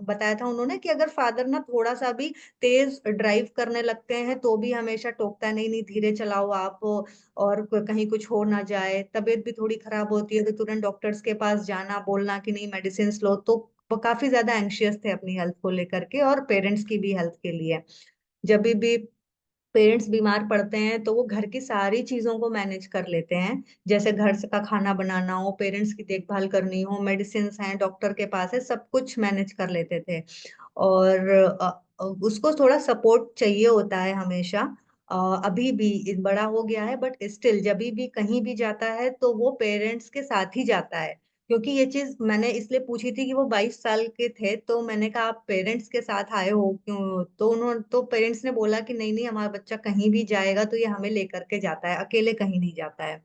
बताया था उन्होंने कि अगर फादर ना थोड़ा सा भी तेज ड्राइव करने लगते हैं तो भी हमेशा टोकता है, नहीं नहीं धीरे चलाओ आप, और कहीं कुछ हो ना जाए। तबीयत भी थोड़ी खराब होती है तो तुरंत डॉक्टर्स के पास जाना, बोलना कि नहीं मेडिसिन लो। तो वो काफी ज्यादा एंशियस थे अपनी हेल्थ को लेकर के और पेरेंट्स की भी हेल्थ के लिए। जब भी पेरेंट्स बीमार पड़ते हैं तो वो घर की सारी चीजों को मैनेज कर लेते हैं, जैसे घर से का खाना बनाना हो, पेरेंट्स की देखभाल करनी हो, मेडिसिन हैं, डॉक्टर के पास है, सब कुछ मैनेज कर लेते थे। और उसको थोड़ा सपोर्ट चाहिए होता है हमेशा। अभी भी बड़ा हो गया है बट स्टिल जब भी कहीं भी जाता है तो वो पेरेंट्स के साथ ही जाता है। क्योंकि ये चीज मैंने इसलिए पूछी थी कि वो 22 साल के थे, तो मैंने कहा आप पेरेंट्स के साथ आए हो क्यों, तो उन्होंने तो पेरेंट्स ने बोला कि नहीं नहीं हमारा बच्चा कहीं भी जाएगा तो ये हमें लेकर के जाता है, अकेले कहीं नहीं जाता है।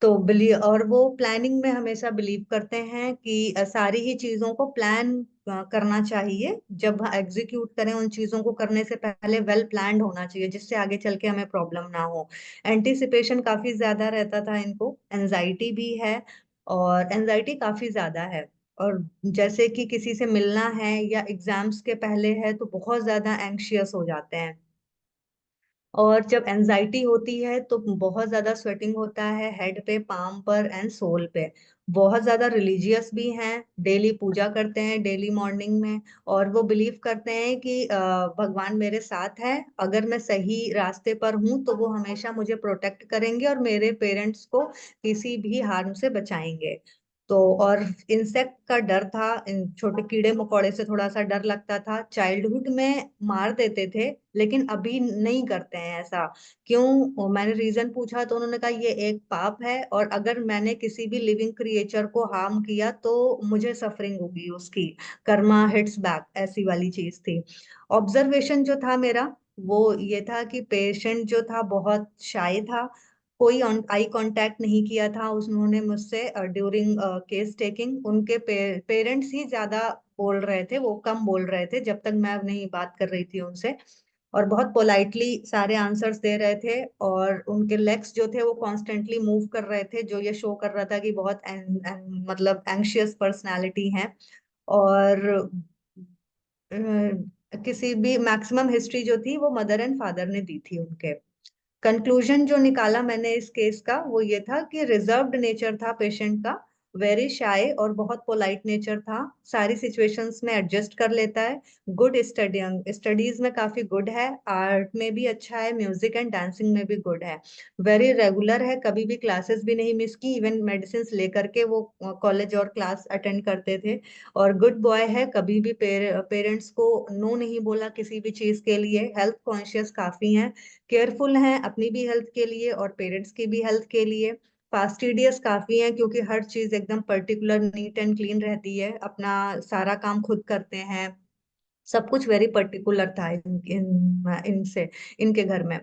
तो बिलीव, और वो प्लानिंग में हमेशा बिलीव करते हैं कि सारी ही चीजों को प्लान करना चाहिए। जब एग्जीक्यूट करें उन चीजों को करने से पहले वेल प्लान्ड होना चाहिए, जिससे आगे चल के हमें प्रॉब्लम ना हो। एंटिसिपेशन काफी ज्यादा रहता था इनको, एंजाइटी भी है, और एंजाइटी काफी ज्यादा है। और जैसे कि किसी से मिलना है या एग्जाम्स के पहले है तो बहुत ज्यादा एंग्शियस हो जाते हैं। और जब एनजाइटी होती है तो बहुत ज्यादा स्वेटिंग होता है हेड पे, पाम पर एंड सोल पे। बहुत ज्यादा रिलीजियस भी हैं, डेली पूजा करते हैं डेली मॉर्निंग में। और वो बिलीव करते हैं कि भगवान मेरे साथ है, अगर मैं सही रास्ते पर हूँ तो वो हमेशा मुझे प्रोटेक्ट करेंगे और मेरे पेरेंट्स को किसी भी हार्म से बचाएंगे। तो और इंसेक्ट का डर था, इन छोटे कीड़े मकोड़े से थोड़ा सा डर लगता था। चाइल्डहुड में मार देते थे लेकिन अभी नहीं करते हैं ऐसा। क्यों, मैंने रीजन पूछा तो उन्होंने कहा ये एक पाप है, और अगर मैंने किसी भी लिविंग क्रिएचर को हार्म किया तो मुझे सफरिंग होगी उसकी, कर्मा हिट्स बैक, ऐसी वाली चीज थी। ऑब्जर्वेशन जो था मेरा वो ये था कि पेशेंट जो था बहुत शाय था, कोई आई कांटेक्ट नहीं किया था उन्होंने मुझसे ड्यूरिंग केस टेकिंग। उनके पेरेंट्स ही ज्यादा बोल रहे थे, वो कम बोल रहे थे जब तक मैं नहीं बात कर रही थी उनसे। और बहुत पोलाइटली सारे आंसर्स दे रहे थे, और उनके लेग्स जो थे वो कॉन्स्टेंटली मूव कर रहे थे, जो ये शो कर रहा था कि बहुत मतलब एंग्शियस पर्सनालिटी है। और किसी भी मैक्सिमम हिस्ट्री जो थी वो मदर एंड फादर ने दी थी उनके। कंक्लूजन जो निकाला मैंने इस केस का वो ये था कि रिजर्व्ड नेचर था पेशेंट का, वेरी शाय, और बहुत पोलाइट नेचर था, सारी सिचुएशंस में एडजस्ट कर लेता है। गुड स्टडी, स्टडीज में काफी गुड है, आर्ट में भी अच्छा है, म्यूजिक एंड डांसिंग में भी गुड है। वेरी रेगुलर है, कभी भी क्लासेस भी नहीं मिस की, इवन मेडिसिन लेकर के वो कॉलेज और क्लास अटेंड करते थे। और गुड बॉय है, कभी भी पेरेंट्स को नो नहीं बोला किसी भी चीज के लिए, हेल्थ कॉन्शियस काफी है, केयरफुल हैं अपनी भी हेल्थ के लिए और पेरेंट्स की भी हेल्थ के लिए। फास्टिडियस काफी हैं क्योंकि हर चीज एकदम पर्टिकुलर नीट एंड क्लीन रहती है, अपना सारा काम खुद करते हैं, सब कुछ वेरी पर्टिकुलर था इनसे, इनके घर में।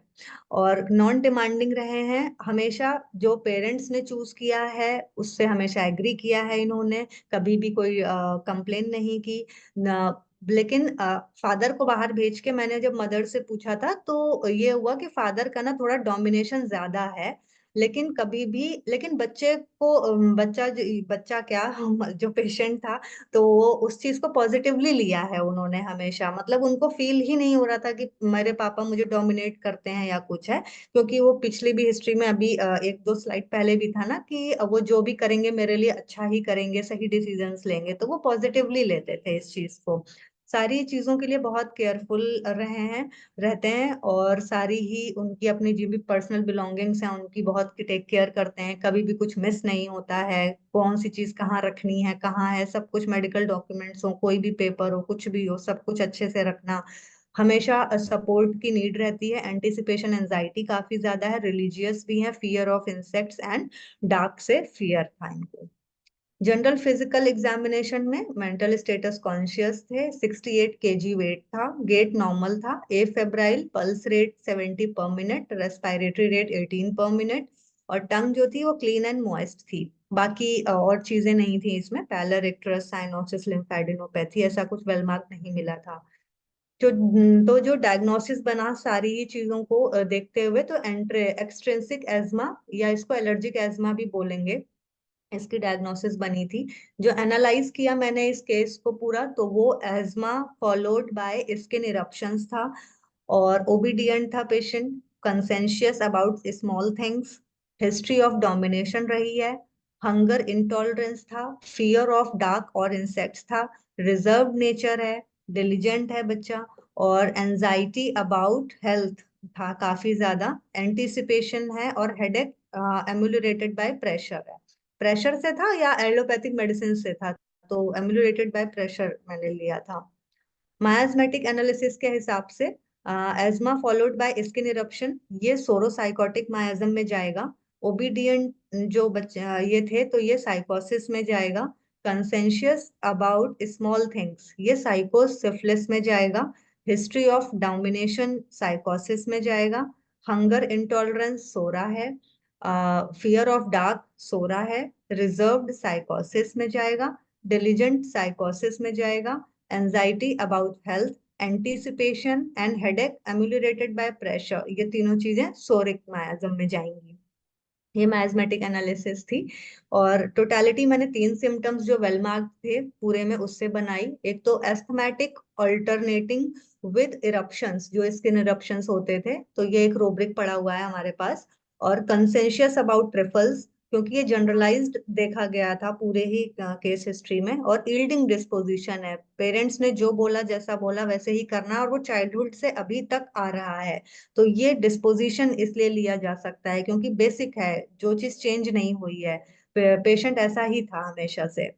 और नॉन डिमांडिंग रहे हैं हमेशा, जो पेरेंट्स ने चूज किया है उससे हमेशा एग्री किया है इन्होंने, कभी भी कोई कंप्लेन नहीं की न। लेकिन फादर को बाहर भेज के मैंने जब मदर से पूछा था तो ये हुआ कि फादर का ना थोड़ा डोमिनेशन ज्यादा है। लेकिन कभी भी, लेकिन बच्चे को बच्चा क्या जो पेशेंट था, तो वो उस चीज को पॉजिटिवली लिया है उन्होंने हमेशा। मतलब उनको फील ही नहीं हो रहा था कि मेरे पापा मुझे डोमिनेट करते हैं या कुछ है। क्योंकि वो पिछली भी हिस्ट्री में अभी एक दो स्लाइड पहले भी था ना कि वो जो भी करेंगे मेरे लिए अच्छा ही करेंगे, सही डिसीजंस लेंगे, तो वो पॉजिटिवली लेते थे इस चीज को। सारी चीजों के लिए बहुत केयरफुल रहे हैं, रहते हैं, और सारी ही उनकी अपनी जो भी पर्सनल बिलोंगिंग्स हैं उनकी बहुत टेक केयर करते हैं, कभी भी कुछ मिस नहीं होता है, कौन सी चीज कहाँ रखनी है कहाँ है, सब कुछ मेडिकल डॉक्यूमेंट्स हो, कोई भी पेपर हो, कुछ भी हो, सब कुछ अच्छे से रखना। हमेशा सपोर्ट की नीड रहती है, एंटिसिपेशन एंजाइटी काफी ज्यादा है, रिलीजियस भी है, fear of insects and dark से फियर था इनको। जनरल फिजिकल एग्जामिनेशन में मेंटल स्टेटस कॉन्शियस थे, 68 केजी वेट था, गेट नॉर्मल था, ए फेब्राइल, पल्स रेट 70 पर मिनट, रेस्पिरेटरी रेट 18 पर मिनट, और टंग जो थी वो क्लीन एंड मॉइस्ट थी। बाकी और चीजें नहीं थी इसमें, पैलर, एक्ट्रस, साइनोसिस, लिम्फेडिनोपैथी, ऐसा कुछ वेलमार्क नहीं मिला था। तो जो डायग्नोसिस बना सारी ही चीजों को देखते हुए, तो एक्सट्रिंसिक एज्मा या इसको एलर्जिक एज्मा भी बोलेंगे, इसकी डायग्नोसिस बनी थी। जो एनालाइज किया मैंने इस केस को पूरा, तो वो एज्मा फॉलोड बाय स्किन इरप्शंस था, और ओबीडियंट था patient, कंसेंशियस about small things, history of domination रही है, हंगर इंटॉलरेंस था, फियर ऑफ डार्क और इंसेक्ट्स था, रिजर्व नेचर है, डिलीजेंट है बच्चा, और एंजाइटी अबाउट हेल्थ था काफी ज्यादा, एंटीसिपेशन है, और हेडेक एम्यूलरेटेड बाय प्रेशर है। प्रेशर से था या एलोपैथिक मेडिसिन से था, तो एम्यूलरेटेड बाय प्रेशर मैंने लिया था। मायाज्मेटिक एनालिसिस के हिसाब से एज्मा फॉलोड बाय स्किन इरप्शन, ये सोरोसाइकोटिक मायाज्म में जाएगा। ओबीडियंट जो बच्चा ये थे, तो ये साइकोसिस में जाएगा। कंसेंशियस अबाउट स्मॉल थिंग्स, ये साइकोसिफिलिस में जाएगा। हिस्ट्री ऑफ डोमिनेशन साइकोसिस में जाएगा। हंगर इंटॉलरेंस सोरा है। फियर ऑफ डार्क सोरा है। रिजर्व्ड साइकोसिस में जाएगा। डिलीजेंट साइकोसिस में जाएगा। Anxiety about health, anticipation and headache ameliorated by pressure, ये तीनों चीजें सोरिक मायाज्म में जाएंगी। ये माइजमेटिक एनालिसिस थी। और टोटालिटी मैंने 3 सिम्टम्स जो वेलमार्क थे पूरे में उससे बनाई। एक तो एस्थमेटिक अल्टरनेटिंग विद इरप्शंस, जो स्किन इरप्शंस होते थे, तो ये एक रूब्रिक पड़ा हुआ है हमारे पास। और कंसेंशियस अबाउट ट्रिफल्स, क्योंकि ये जनरलाइज्ड देखा गया था पूरे ही केस हिस्ट्री में। और यील्डिंग डिस्पोजिशन है, पेरेंट्स ने जो बोला जैसा बोला वैसे ही करना, और वो चाइल्डहुड से अभी तक आ रहा है। तो ये डिस्पोजिशन इसलिए लिया जा सकता है क्योंकि बेसिक है, जो चीज चेंज नहीं हुई है, पेशेंट ऐसा ही था हमेशा से।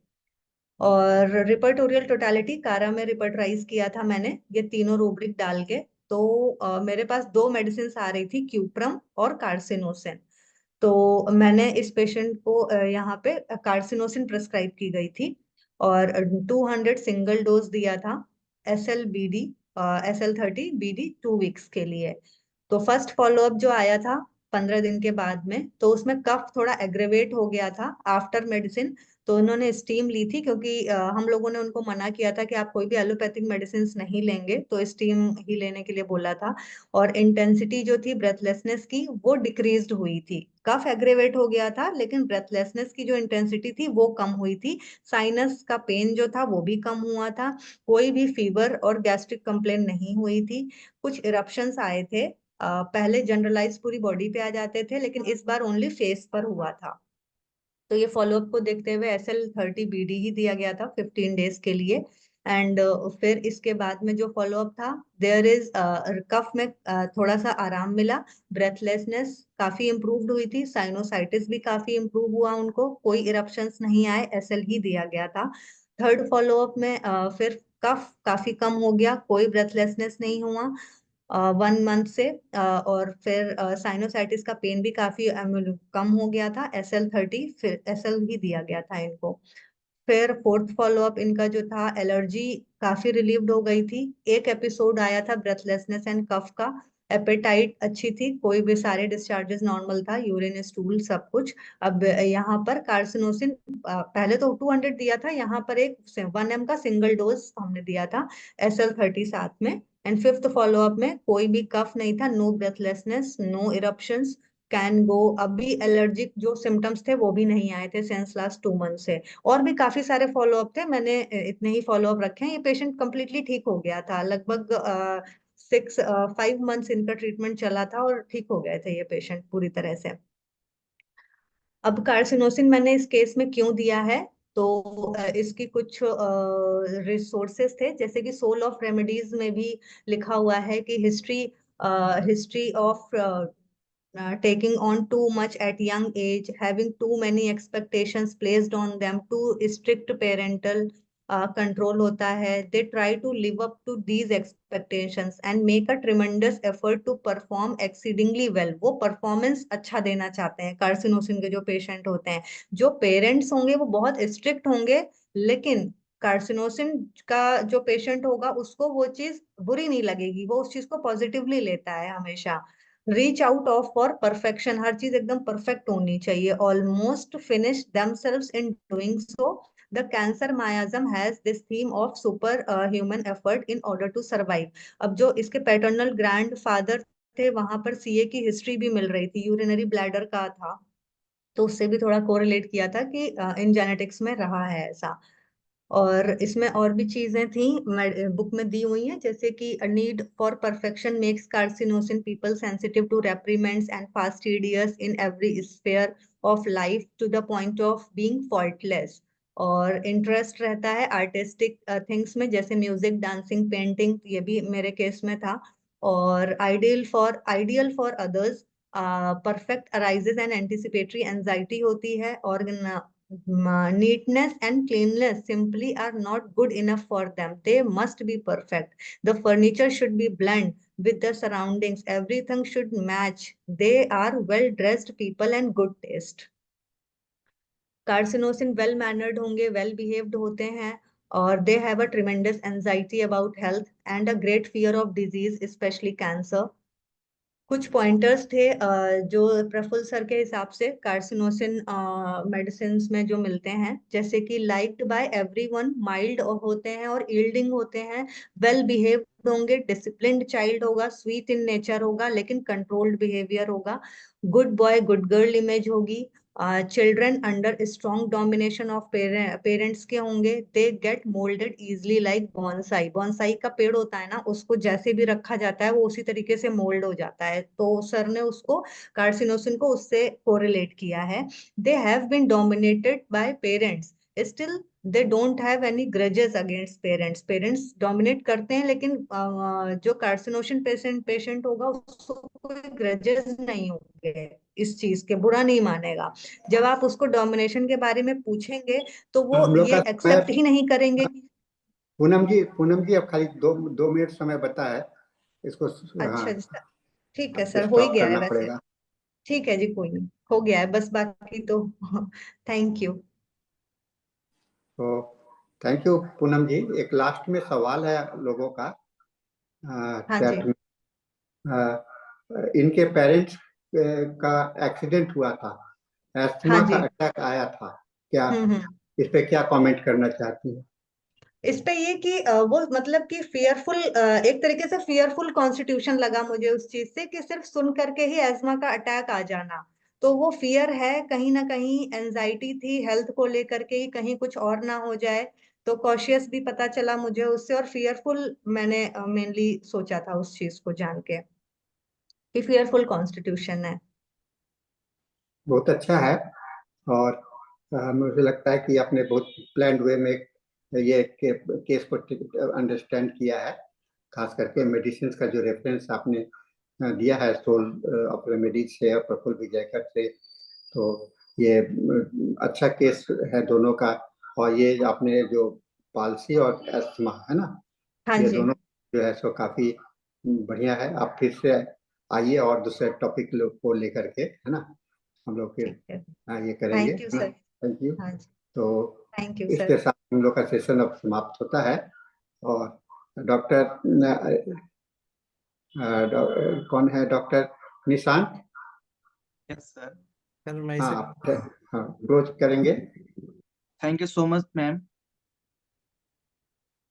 और रिपर्टोरियल टोटालिटी कारा में रिपर्टराइज किया था मैंने ये तीनों रूब्रिक डाल के। तो मेरे पास 2 मेडिसिन आ रही थी, क्यूप्रम और कार्सिनोसिन। तो मैंने इस पेशेंट को यहाँ पे कार्सिनोसिन प्रेस्क्राइब की गई थी, और 200 सिंगल डोज दिया था, SL-BD, SL-30 BD 2 वीक्स के लिए। तो फर्स्ट फॉलोअप जो आया था 15 दिन के बाद में, तो उसमें कफ थोड़ा एग्रेवेट हो गया था आफ्टर मेडिसिन। तो उन्होंने स्टीम ली थी, क्योंकि हम लोगों ने उनको मना किया था कि आप कोई भी एलोपैथिक मेडिसिन नहीं लेंगे, तो स्टीम ही लेने के लिए बोला था। और इंटेंसिटी जो थी ब्रेथलेसनेस की, वो डिक्रीज्ड हुई थी। कफ एग्रेवेट हो गया था, लेकिन ब्रेथलेसनेस की जो इंटेंसिटी थी वो कम हुई थी। साइनस का पेन जो था वो भी कम हुआ था। कोई भी फीवर और गैस्ट्रिक कंप्लेन नहीं हुई थी। कुछ इरप्शंस आए थे, पहले जनरलाइज पूरी बॉडी पे आ जाते थे, लेकिन इस बार ओनली फेस पर हुआ था। तो ये फॉलोअप को देखते हुए SL-30 BD ही दिया गया था 15 डेज के लिए। एंड फिर इसके बाद में जो फॉलोअप था, देयर इज कफ में थोड़ा सा आराम मिला, ब्रेथलेसनेस काफी इंप्रूव्ड हुई थी, साइनोसाइटिस भी काफी इंप्रूव हुआ उनको, कोई इरप्शंस नहीं आए, SL ही दिया गया था। थर्ड फॉलोअप में फिर कफ काफी कम हो गया, कोई ब्रेथलेसनेस नहीं हुआ 1 मंथ से। और फिर साइनोसाइटिस का पेन भी काफी कम हो गया था, SL-30 फिर SL ही दिया गया था इनको। फिर फोर्थ फॉलोअप इनका जो था, एलर्जी काफी रिलीव्ड हो गई थी। एक एपिसोड आया था ब्रेथलेसनेस एंड कफ का। एपेटाइट अच्छी थी, कोई भी सारे डिस्चार्जेस नॉर्मल था, यूरिन स्टूल सब कुछ। अब यहाँ पर कार्सिनोसिन पहले तो 200 दिया था, यहाँ पर एक 1 M का सिंगल डोज हमने दिया था, SL-30 साथ में। एंड फिफ्थ फॉलोअप में कोई भी कफ नहीं था, no breathlessness, no eruptions, can go. अभी एलर्जिक जो सिम्टम्स थे वो भी नहीं आए थे सिंस लास्ट 2 मंथ से। और भी काफी सारे फॉलोअप थे, मैंने इतने ही फॉलोअप रखे हैं। ये पेशेंट कम्प्लीटली ठीक हो गया था, लगभग 5 मंथ्स इनका ट्रीटमेंट चला था, और ठीक हो गए थे ये पेशेंट पूरी तरह से। अब कार्सिनोसिन मैंने इस केस में क्यों दिया है, तो इसकी कुछ रिसोर्सेस थे, जैसे कि सोल ऑफ रेमेडीज में भी लिखा हुआ है कि history of taking on too much at young age, having too many expectations placed on them, too strict parental control होता है, they try to live up to these expectations and make a tremendous effort to perform exceedingly well. वो performance अच्छा देना चाहते हैं कार्सिनोसिन के जो पेशेंट होते हैं। जो पेरेंट्स होंगे वो बहुत स्ट्रिक्ट होंगे, लेकिन कार्सिनोसिन का जो पेशेंट होगा उसको वो चीज बुरी नहीं लगेगी, वो उस चीज को पॉजिटिवली लेता है हमेशा। Reach out of for perfection, हर चीज एकदम परफेक्ट होनी चाहिए, almost finish themselves in doing so, The cancer miasm has this theme of super human effort in order to survive. अब जो इसके पैटर्नल ग्रैंडफादर थे वहां पर सीए की हिस्ट्री भी मिल रही थी, यूरिनरी ब्लैडर का था, तो उससे भी थोड़ा कोरिलेट किया था कि इन जेनेटिक्स में रहा है ऐसा। और इसमें और भी चीजें थी बुक में दी हुई हैं, जैसे कि a need for perfection makes Carcinosin people sensitive to reprimands and fastidious in every sphere of life to the point of being faultless. और इंटरेस्ट रहता है आर्टिस्टिक थिंग्स में, जैसे म्यूजिक, डांसिंग, पेंटिंग, ये भी मेरे केस में था। और ideal for others, perfect arises and anticipatory anxiety होती है। और neatness and cleanliness simply are not good enough for them. They must be perfect. The furniture should be blend with the surroundings. Everything should match. They are well dressed people and good taste. Carcinosin well mannered होंगे, वेल बिहेव्ड होते हैं, और they have a tremendous anxiety about health and a great fear of disease, specially cancer. कुछ पॉइंटर्स थे जो प्रफुल्ल सर के हिसाब से कार्सिनोसिन मेडिसिन में जो मिलते हैं, जैसे कि लाइक्ड बाय एवरीवन, माइल्ड होते हैं और यील्डिंग होते हैं, वेल बिहेव्ड होंगे, डिसिप्लिन्ड चाइल्ड होगा, स्वीट इन नेचर होगा लेकिन कंट्रोल्ड बिहेवियर होगा, good boy good girl image होगी, children under strong domination of parents के होंगे, they get moulded easily like bonsai. Bonsai का पेड़ होता है ना, उसको जैसे भी रखा जाता है वो उसी तरीके से मोल्ड हो जाता है, तो सर ने उसको कार्सिनोसिन को उससे कोरिलेट किया है। They have been dominated by parents, still they don't have any grudges against parents. Parents dominate करते हैं लेकिन जो कार्सिनोसिन पेशेंट होगा उसको कोई ग्रजेस नहीं होंगे, इस चीज के बुरा नहीं मानेगा। जब आप उसको डोमिनेशन के बारे में पूछेंगे तो वो हम लोग ये का एक्सेप्ट ही नहीं करेंगे। पूनम जी अब खाली 2 मिनट समय बता है इसको। हाँ, अच्छा जी सर, ठीक है आपको सर, हो ही स्टॉप गया है करना वैसे। पड़ेगा। ठीक है जी, कोई नहीं, हो गया है बस, बाकी तो थैंक यू। तो थैंक यू पूनम जी। एक लास्ट में सवाल है लोगों का हाँ जी। चैट में। इनके पेरेंट्स का एक्सीडेंट हुआ था, हाँ एस्थमा का जी। अटैक आया था, क्या हम्म। इस पे क्या कमेंट करना चाहती हैं? इस पे ये कि वो मतलब कि फियरफुल, एक तरीके से फियरफुल कॉन्स्टिट्यूशन लगा मुझे उस चीज से, कि सिर्फ सुन करके ही एस्मा का अटैक आ जाना, तो वो फियर है, कहीं ना कहीं एंजाइटी थी हेल्थ को लेकर के ही, कहीं कुछ और ना हो जाए, तो कॉशियस भी पता चला मुझे उससे, और फियरफुल मैंने मेनली सोचा था उस चीज को जान के कि फियरफुल कॉन्स्टिट्यूशन है। बहुत अच्छा है। और मुझे लगता है कि आपने बहुत प्लान्ड वे में ये केस को अंडरस्टैंड किया है। खास करके मेडिसिन का जो रेफरेंस आपने दिया है सोल ऑफ रेमेडीज से और प्रफुल्ल विजयकर से, तो ये अच्छा केस है दोनों का। और ये आपने जो पालसी और एस्थमा है ना, हाँ ये जी। दोनों जो है सो काफी बढ़िया है। आप फिर से आइए और दूसरे टॉपिक को लेकर के, है ना, हम लोग फिर ठीक है, ये करेंगे, थैंक यू है ना। सर। Thank you. हाँ जी, तो थैंक यू इसके सर। साथ हम लोग का सेशन अब समाप्त होता है। और डॉक्टर कौन है, doctor Nishant? Yes sir, sir मैं हाँ, इसे आप हाँ क्लोज करेंगे। Thank you so much ma'am.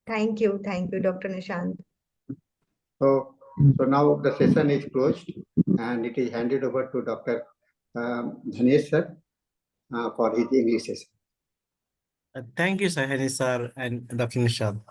Thank you doctor Nishant. So now the session is closed and it is handed over to Dr. Dhanesh sir for his English session. thank you sir, Harish sir and Dr. Nishad.